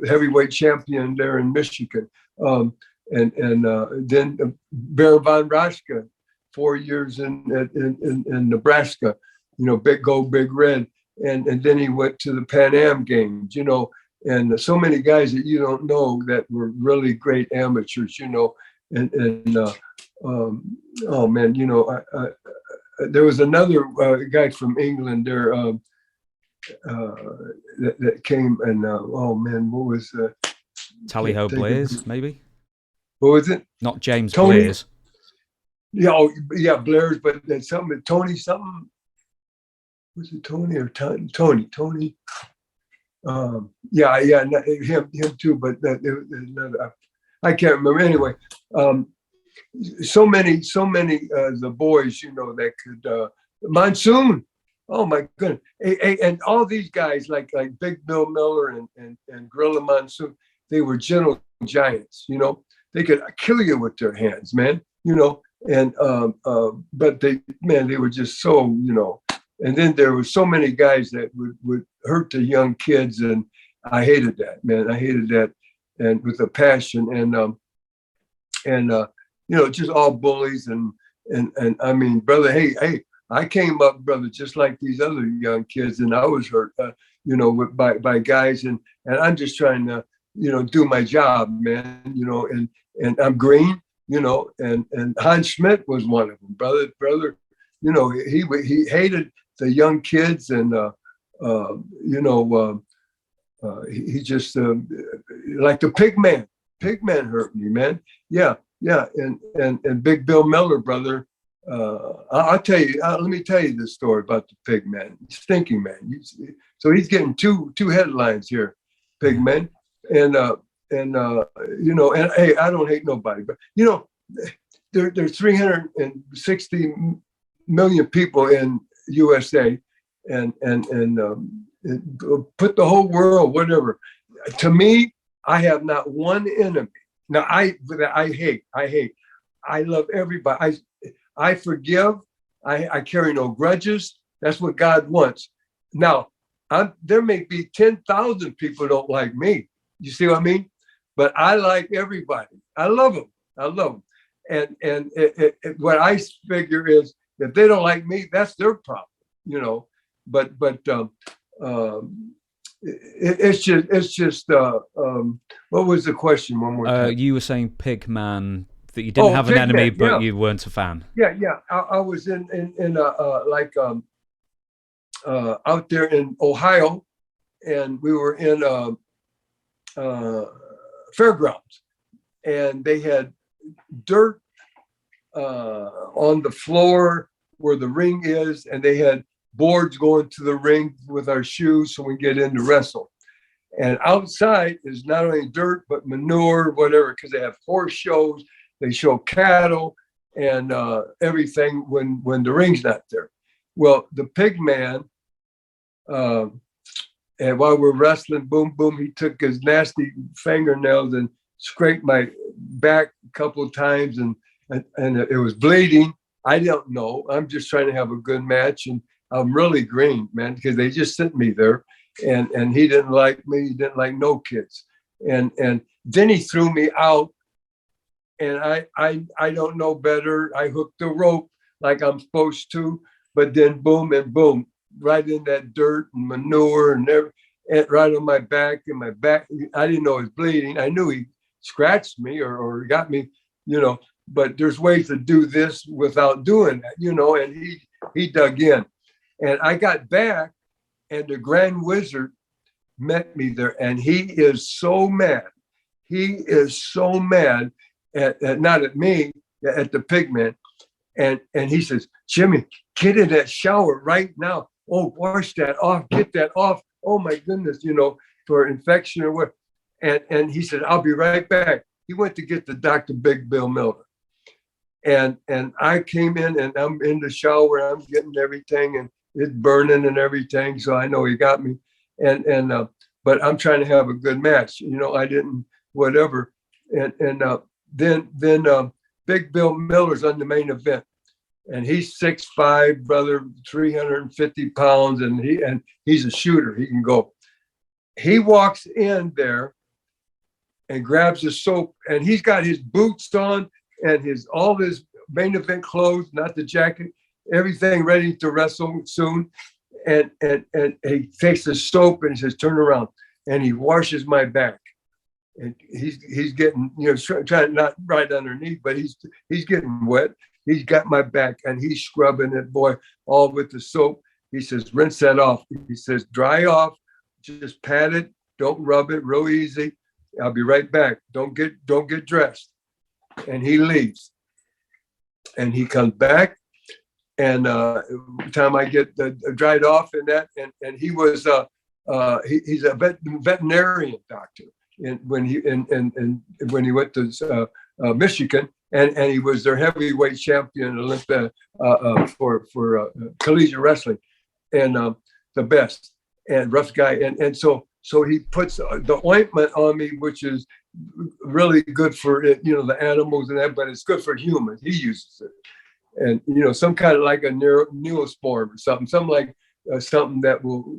S2: heavyweight champion there in Michigan, and then Bear Von Raschke, 4 years in Nebraska, Big Red, and then he went to the Pan Am Games, and so many guys that you don't know that were really great amateurs, oh man, there was another guy from England there that came, and oh man, what was
S1: Tally-ho Blaze, maybe?
S2: What was it?
S1: Not James
S2: Tony?
S1: Blaze.
S2: Yeah, Blair's, but something, Tony something. Was it Tony or Tony? Yeah, him too. But another, I can't remember. Anyway, so many the boys, that could Monsoon. Oh my goodness, and all these guys like Big Bill Miller and Gorilla Monsoon, they were gentle giants. They could kill you with their hands, man. And but they were just so, and then there were so many guys that would hurt the young kids, and I hated that, man. I hated that, and with a passion, and just all bullies, and I mean, brother, hey, I came up, brother, just like these other young kids, and I was hurt, by guys, and I'm just trying to, do my job, man, and I'm green. And Hans Schmidt was one of them, brother. He hated the young kids, and he just like the pig man hurt me, man. Yeah, and Big Bill Miller, brother. I'll tell you. Let me tell you this story about the pig man, stinking man. So he's getting two headlines here, pig man, and hey, I don't hate nobody, but there's 360 million people in USA, and put the whole world, whatever. To me, I have not one enemy. Now I hate. I love everybody. I forgive. I carry no grudges. That's what God wants. Now, there may be 10,000 people don't like me. You see what I mean? But I like everybody. I love them. And what I figure is, if they don't like me, that's their problem, But it's just what was the question one more time?
S1: You were saying Pigman, that you didn't have an enemy,
S2: Pigman,
S1: but
S2: yeah.
S1: you weren't a fan.
S2: Yeah. I was in like out there in Ohio, and we were in fairgrounds, and they had dirt on the floor where the ring is, and they had boards going to the ring with our shoes so we get in to wrestle. And outside is not only dirt but manure, whatever, because they have horse shows, they show cattle and everything when the ring's not there. Well, the pig man, and while we're wrestling, boom, boom, he took his nasty fingernails and scraped my back a couple of times, and it was bleeding. I don't know. I'm just trying to have a good match, and I'm really green, man, because they just sent me there, and he didn't like me. He didn't like no kids, and then he threw me out, and I don't know better. I hooked the rope like I'm supposed to, but then boom and boom, right in that dirt and manure and right on my back, and my back. I didn't know it was bleeding. I knew he scratched me or got me, but there's ways to do this without doing that, and he dug in, and I got back, and the Grand Wizard met me there, and he is so mad. He is so mad at not at me, at the pigman. And he says, Jimmy, get in that shower right now. Oh, wash that off, get that off. Oh my goodness, for infection or what. And he said, I'll be right back. He went to get the Dr. Big Bill Miller. And I came in, and I'm in the shower, I'm getting everything, and it's burning and everything. So I know he got me. But I'm trying to have a good match. I didn't, whatever. And then Big Bill Miller's on the main event. And he's 6'5", brother, 350 pounds, and he's a shooter. He can go. He walks in there and grabs his soap, and he's got his boots on and all his main event clothes, not the jacket, everything ready to wrestle soon. And he takes the soap and he says, turn around. And he washes my back. And he's getting, trying not right underneath, but he's getting wet. He's got my back, and he's scrubbing it, boy, all with the soap. He says, rinse that off. He says, dry off, just pat it, don't rub it, real easy. I'll be right back. Don't get dressed. And he leaves. And he comes back, and time I get dried off and that, and he was he's a veterinarian doctor. And when he went to Michigan, and he was their heavyweight champion Olympia for collegiate wrestling, and the best and rough guy, and so he puts the ointment on me, which is really good for it, the animals and that, but it's good for humans. He uses it, and some kind of like a neosporin or something like something that will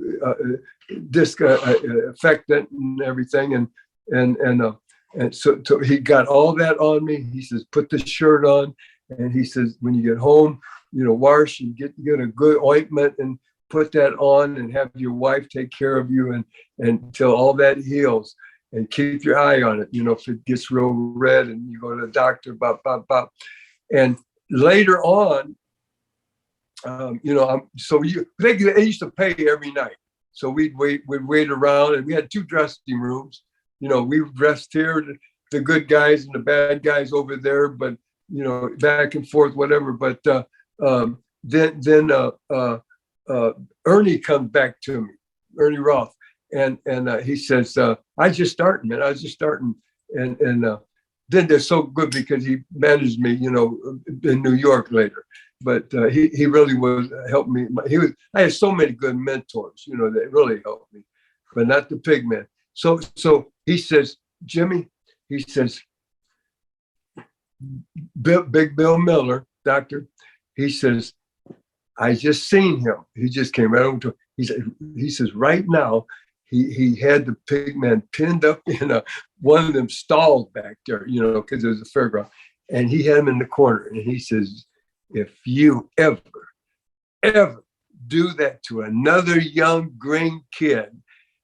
S2: affect it and everything, and so he got all that on me. He says, put the shirt on, and he says, when you get home, wash and get a good ointment and put that on, and have your wife take care of you and until all that heals, and keep your eye on it. If it gets real red, and you go to the doctor, and later on, they used to pay every night, so we'd wait around, and we had 2 dressing rooms. We dressed here, the good guys and the bad guys over there, but back and forth, whatever. But then Ernie comes back to me, Ernie Roth, and he says, I just starting, man. I was just starting, and then they're so good because he managed me, in New York later. But he really was helped me. I had so many good mentors, that really helped me, but not the pig man. So he says, Jimmy, he says, Big Bill Miller, doctor, he says, I just seen him. He just came right over to him. He says, right now, he had the pig man pinned up in one of them stalls back there, because it was a fairground. And he had him in the corner. And he says, if you ever do that to another young green kid,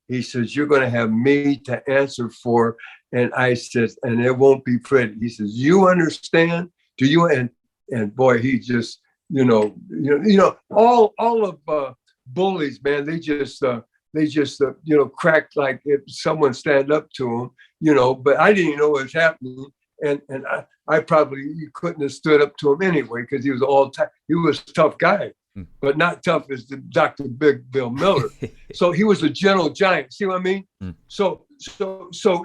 S2: He says, you're going to have me to answer for. And I says, and it won't be pretty. He says, you understand? Do you? And boy, he just, all of bullies, man, they just crack like if someone stand up to them, but I didn't know what was happening. And I probably couldn't have stood up to him anyway, because he was he was a tough guy, but not tough as the Dr. Big Bill Miller. So he was a gentle giant. See what I mean? So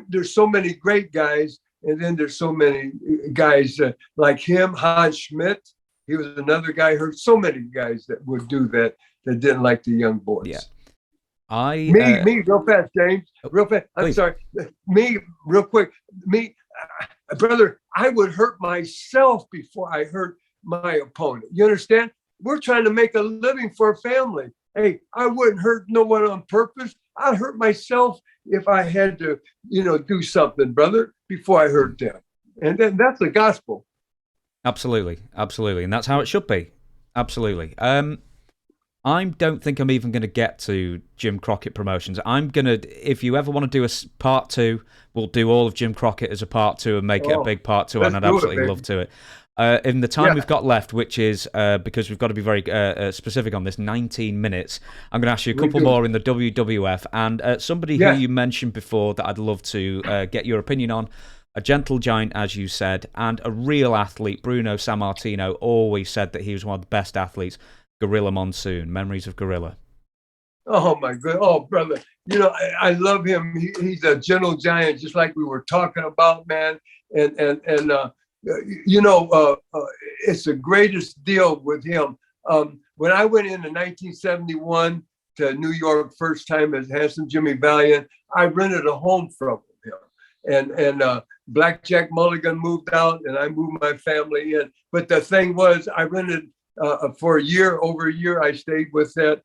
S2: there's so many great guys, and then there's so many guys like him, Hans Schmidt. He was another guy. I heard so many guys that would do that didn't like the young boys.
S1: Yeah.
S2: Me, real fast, James. Real fast. I'm sorry. Me, real quick. Brother, I would hurt myself before I hurt my opponent. You understand? We're trying to make a living for a family. Hey, I wouldn't hurt no one on purpose. I'd hurt myself if I had to, do something, brother, before I hurt them. And then that's the gospel.
S1: Absolutely. And that's how it should be. Absolutely. I don't think I'm even going to get to Jim Crockett Promotions. If you ever want to do a part 2, we'll do all of Jim Crockett as a part 2 and make it a big part 2, and I'd absolutely love to it. In the time we've got left, which is, because we've got to be very specific on this, 19 minutes, I'm going to ask you a couple more in the WWF, and somebody who you mentioned before that I'd love to get your opinion on, a gentle giant, as you said, and a real athlete. Bruno Sammartino always said that he was one of the best athletes. Gorilla Monsoon, memories of Gorilla.
S2: Oh my God! Oh brother, I love him. He's a gentle giant, just like we were talking about, man. And it's the greatest deal with him. When I went in 1971 to New York first time as Handsome Jimmy Valiant, I rented a home from him, and Blackjack Mulligan moved out, and I moved my family in. But the thing was, I rented. For over a year, I stayed with that,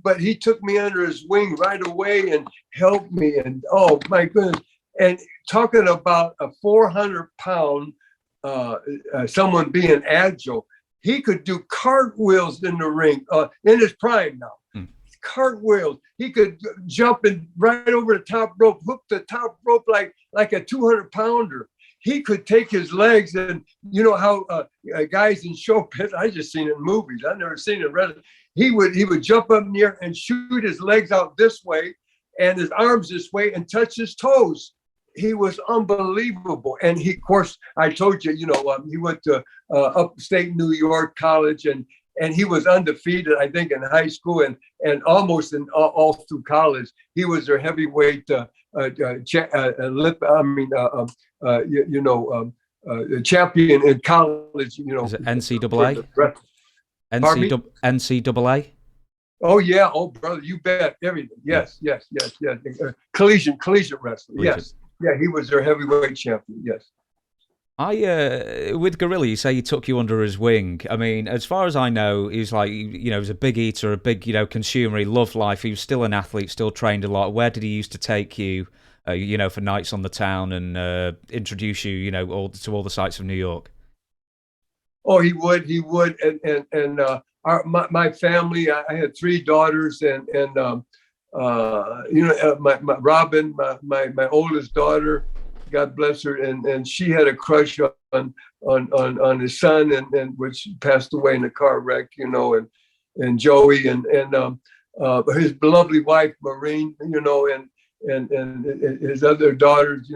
S2: but he took me under his wing right away and helped me. And oh my goodness! And talking about a 400-pound someone being agile, he could do cartwheels in the ring in his prime now. Cartwheels. He could jump and right over the top rope, hook the top rope like a 200-pounder. He could take his legs, and you know how guys in show pits, I just seen it in movies. I've never seen it in real. He would jump up in the air and shoot his legs out this way and his arms this way and touch his toes. He was unbelievable. And he, of course, I told you, he went to upstate New York college, and he was undefeated, I think, in high school and almost in all through college. He was their heavyweight champion in college.
S1: Is it NCAA? NCAA?
S2: Oh yeah, oh brother, you bet. Everything. Yes. Collegiate wrestling. Yes, yeah, he was their heavyweight champion. Yes.
S1: With Gorilla, you say he took you under his wing. I mean, as far as I know, he's like, he was a big eater, a big, consumer. He loved life. He was still an athlete, still trained a lot. Where did he used to take you, for nights on the town and introduce you, to all the sights of New York?
S2: Oh, he would, and my family. I had 3 daughters, and my Robin, my oldest daughter. God bless her, and she had a crush on his son, and which passed away in a car wreck, and Joey, and his lovely wife Maureen, and his other daughters,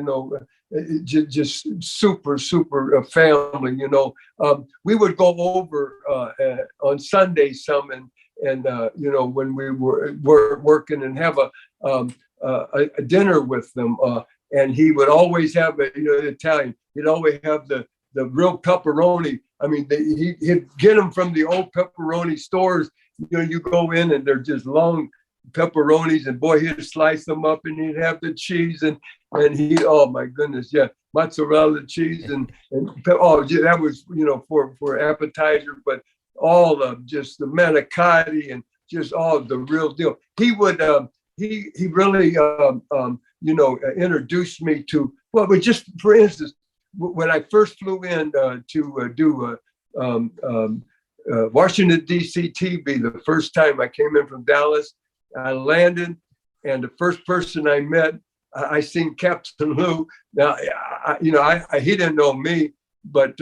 S2: just super family. We would go over on Sundays some, and when we were working and have a dinner with them. And he would always have Italian. He'd always have the real pepperoni. I mean, he'd get them from the old pepperoni stores. You go in and they're just long pepperonis, and boy, he'd slice them up, and he'd have the cheese, and he, oh my goodness, yeah, mozzarella cheese, and that was for appetizer, but all of just the manicotti and just all the real deal. He would he really introduced me to, but just for instance, when I first flew in to do Washington, D.C. TV, the first time I came in from Dallas, I landed, and the first person I met, I seen Captain Lou. Now, he didn't know me, but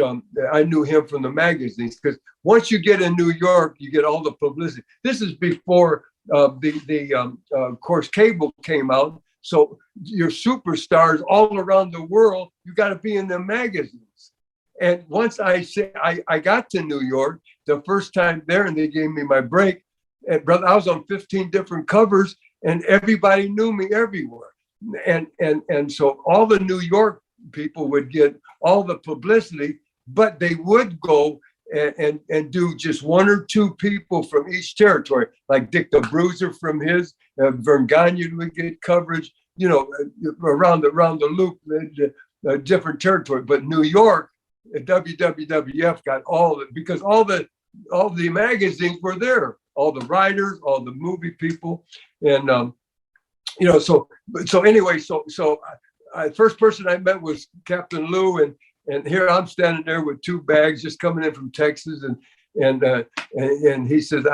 S2: I knew him from the magazines, because once you get in New York, you get all the publicity. This is before of course, cable came out. So your superstars all around the world, you got to be in the magazines. And once I got to New York the first time there, and they gave me my break, and brother, I was on 15 different covers, and everybody knew me everywhere. And so all the New York people would get all the publicity, but they would go and do just one or two people from each territory, like Dick the Bruiser from his, Vern Gagne would get coverage, around the loop, different territory. But New York, WWF got all the, because all the magazines were there, all the writers, all the movie people, and so anyway, first person I met was Captain Lou, and here I'm standing there with two bags just coming in from Texas, and he says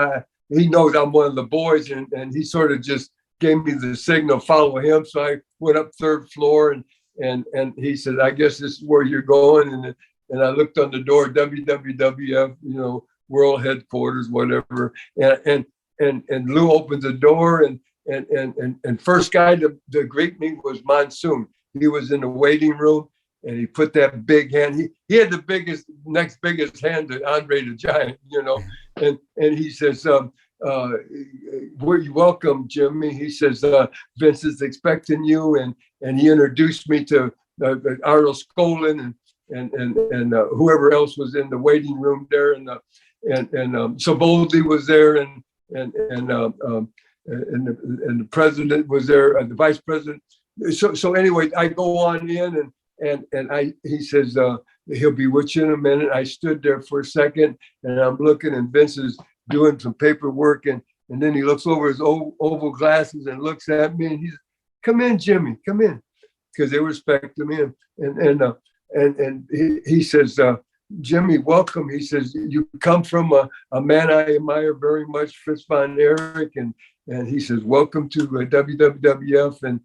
S2: he knows I'm one of the boys, and he sort of just gave me the signal, follow him. So I went up third floor, and he said, I guess this is where you're going, and I looked on the door, WWF, world headquarters, whatever, and Lou opens the door, and first guy to greet me was Monsoon. He was in the waiting room, and he put that big hand. He had the next biggest hand to Andre the Giant, and he says, welcome, Jimmy. He says, Vince is expecting you, and he introduced me to Arnold Skolin and whoever else was in the waiting room there, and Saboldi was there, and the president was there, the vice president. So anyway, I go on in, and he says, he'll be with you in a minute. I stood there for a second, and I'm looking, and Vince is doing some paperwork, and then he looks over his oval glasses and looks at me, and he's, come in, Jimmy, come in, because they respect him. And he says, Jimmy, welcome. He says, you come from a man I admire very much, Fritz von Erich, and he says, welcome to WWF, and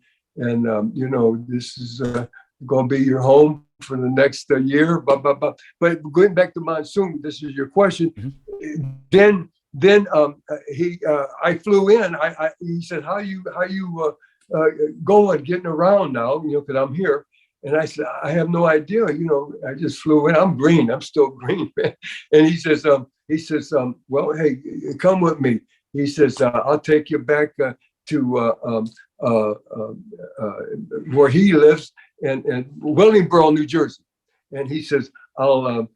S2: this is going to be your home for the next year, blah, blah, blah. But going back to Monsoon, this is your question. Mm-hmm. Then I flew in. He said, how you going, getting around now, because I'm here. And I said, I have no idea. I just flew in. I'm green. I'm still green, man. And he says, well, hey, come with me. He says, I'll take you back to where he lives, and Willingboro, New Jersey. And he says, I'll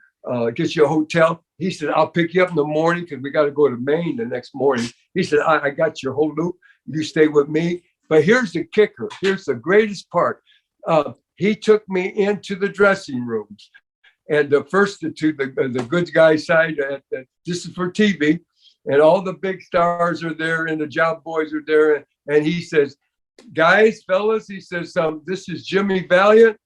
S2: get you a hotel. He said, I'll pick you up in the morning, because we got to go to Maine the next morning. He said, I got your whole loop. You stay with me. But here's the kicker. Here's the greatest part. He took me into the dressing rooms, and the first to the good guy side, this is for TV, and all the big stars are there, and the job boys are there, and he says, guys, fellas, he says, this is Jimmy Valiant.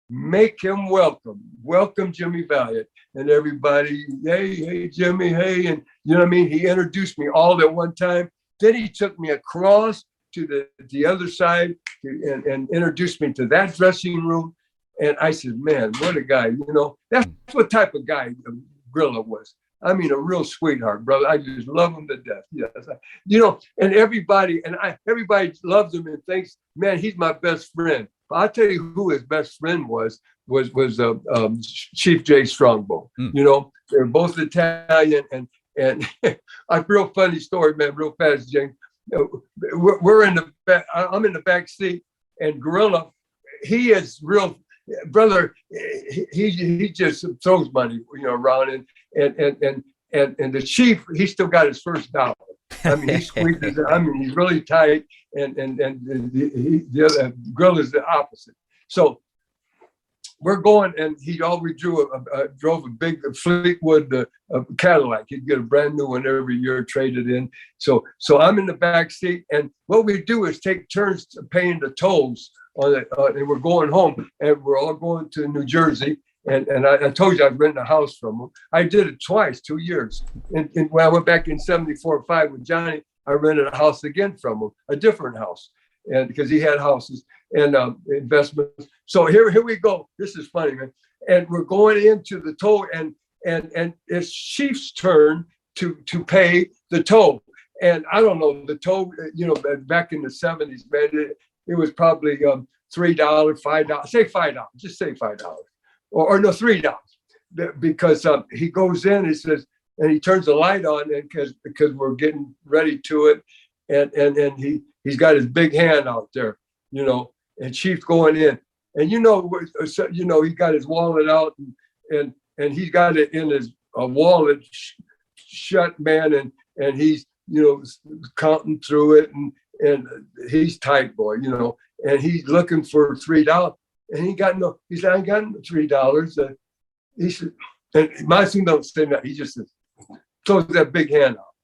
S2: Make him welcome. Welcome, Jimmy Valiant. And everybody, hey, Jimmy, hey, and you know what I mean? He introduced me all at one time. Then he took me across to the other side and introduced me to that dressing room. And I said, man, what a guy, that's what type of guy Gorilla was. I mean, a real sweetheart, brother. I just love him to death. Yes. And everybody loves him and thinks, man, he's my best friend. But I'll tell you who his best friend was Chief Jay Strongbow. They're both Italian, and a real funny story, man, real fast, James. We're in the back. I'm in the back seat, and Gorilla, he is real, brother. He just throws money, around, and the chief, he still got his first dollar. I mean, he squeezes it. I mean, he's really tight, and the other Gorilla is the opposite. So we're going, and he always drove a big Fleetwood Cadillac. He'd get a brand new one every year, traded in. So I'm in the back seat, and what we do is take turns paying the tolls on it, and we're going home, and we're all going to New Jersey. And I told you I'd rented a house from him. I did it twice, 2 years. And when I went back in 74 or 5 with Johnny, I rented a house again from him, a different house, and because he had houses and investments. So here we go. This is funny, man. And we're going into the toll, and it's Chief's turn to pay the toll. And I don't know, the toll, back in the 70s, man, it was probably $3, $5, say $5, just say $5, or no, $3, because he goes in, he says, and he turns the light on, and because we're getting ready to it, and he's got his big hand out there, and Chief's going in, and he got his wallet out, and he's got it in his wallet shut, man, and he's counting through it, and he's tight, boy, and he's looking for $3, and he said, I ain't got $3. He said, and Monsoon don't say that. He just says, throws that big hand out.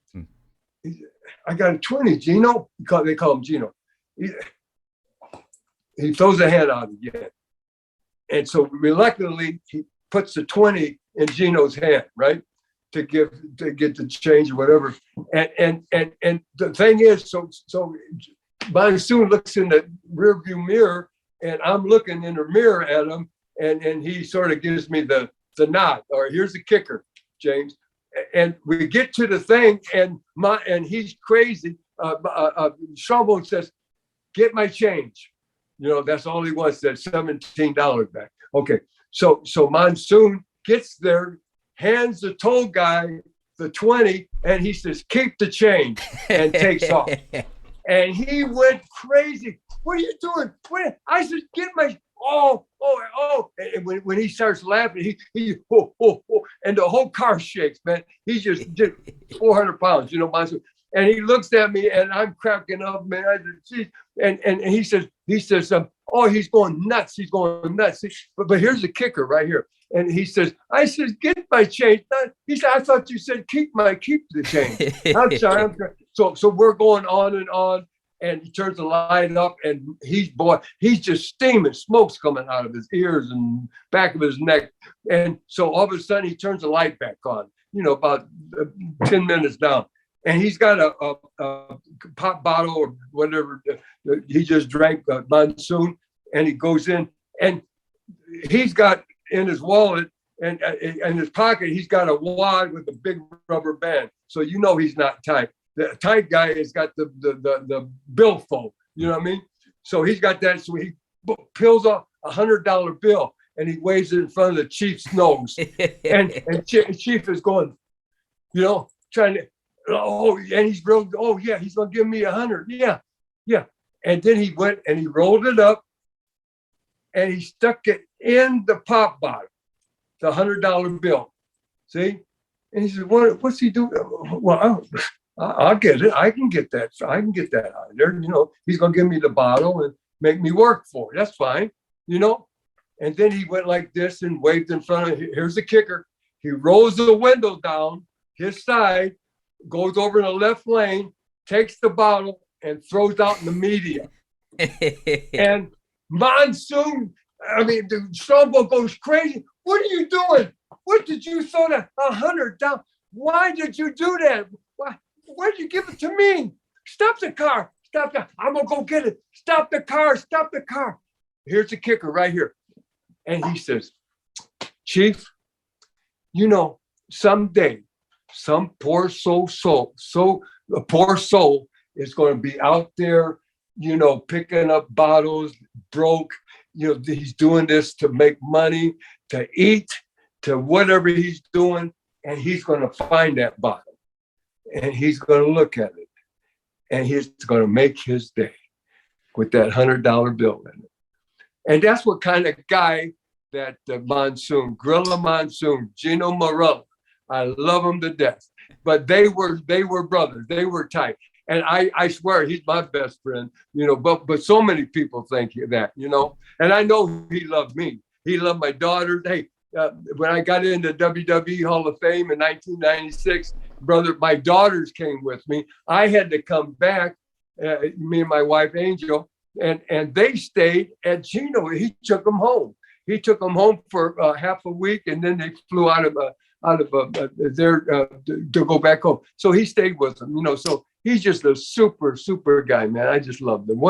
S2: He said, I got a 20, Gino. They call him Gino. He throws the hand out again. And so reluctantly, he puts the 20 in Gino's hand, right? To get the change or whatever. And the thing is, so Monsoon looks in the rearview mirror, and I'm looking in the mirror at him, and he sort of gives me the nod. All right, here's the kicker, James. And we get to the thing, and he's crazy. Strongbow says, "Get my change." That's all he wants. That $17 back. Okay, so Monsoon gets there, hands the toll guy the 20, and he says, "Keep the change," and takes off. And he went crazy. What are you doing? I said, "Get my." Oh. And when he starts laughing, he and the whole car shakes, man. He just did 400 pounds, Monsoon. And he looks at me, and I'm cracking up, man. I said, "Geez." And he says, "Oh, he's going nuts. He's going nuts." But here's the kicker right here. And he says, I said, "Get my change." He said, "I thought you said keep the change." I'm sorry. So we're going on and on. And he turns the light up, and he's just steaming, smoke's coming out of his ears and back of his neck. And so all of a sudden he turns the light back on, about 10 minutes down. And he's got a pop bottle or whatever he just drank, Monsoon, and he goes in, and he's got in his wallet and in his pocket, he's got a wad with a big rubber band. So he's not tight. The tight guy has got the billfold, you know what I mean? So he's got that. So he peels off $100 bill, and he waves it in front of the Chief's nose. and Chief is going, trying to, and he's real, yeah, he's going to give me 100. Yeah. And then he went and he rolled it up, and he stuck it in the pop bottle, the $100 bill. See? And he said, what's he doing? Well, I'll get it. I can get that. I can get that out of there. He's going to give me the bottle and make me work for it. That's fine. And then he went like this and waved in front of, here's the kicker. He rolls the window down his side, goes over in the left lane, takes the bottle, and throws out in the media. And Monsoon, the Strongbow goes crazy. "What are you doing? What did you throw that 100 down? Why did you do that? Why did you give it to me? Stop the car. I'm going to go get it. Stop the car. Here's the kicker right here. And he says, "Chief, someday, some poor soul is going to be out there, picking up bottles, broke. He's doing this to make money, to eat, to whatever he's doing, and he's going to find that bottle. And he's going to look at it, and he's going to make his day with that $100 bill in it." And that's what kind of guy that Monsoon, Gorilla Monsoon, Gino Morella, I love him to death. But they were brothers. They were tight. And I swear he's my best friend, but so many people think that, And I know he loved me. He loved my daughters. Hey, when I got into WWE Hall of Fame in 1996, brother, my daughters came with me. I had to come back, me and my wife Angel, and they stayed at Gino. He took them home. He took them home for half a week, and then they flew out of there to go back home. So he stayed with them, So he's just a super, super guy, man. I just love him.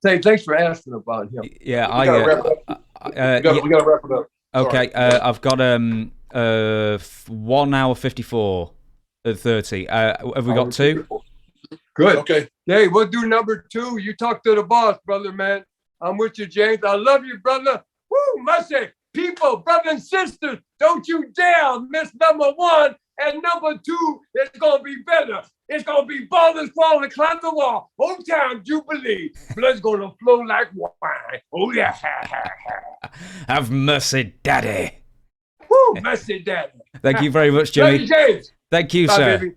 S2: Thanks for asking about him.
S1: Yeah,
S3: we gotta wrap it up.
S1: Okay, I've got 1 hour 54 at 30. Have we got 2?
S2: Good.
S3: Okay.
S2: Hey, we'll do number 2. You talk to the boss, brother, man. I'm with you, James. I love you, brother. Woo, Mercy. People, brothers and sisters, don't you dare miss number 1 and number 2. It's going to be better. It's going to be ballers falling, climb the wall. Old Town Jubilee. Blood's going to flow like wine. Oh, yeah.
S1: Have mercy, Daddy.
S2: Woo, mercy, Daddy.
S1: Thank you very much, Jimmy.
S2: James.
S1: Thank you,
S2: Bye,
S1: sir.
S2: baby.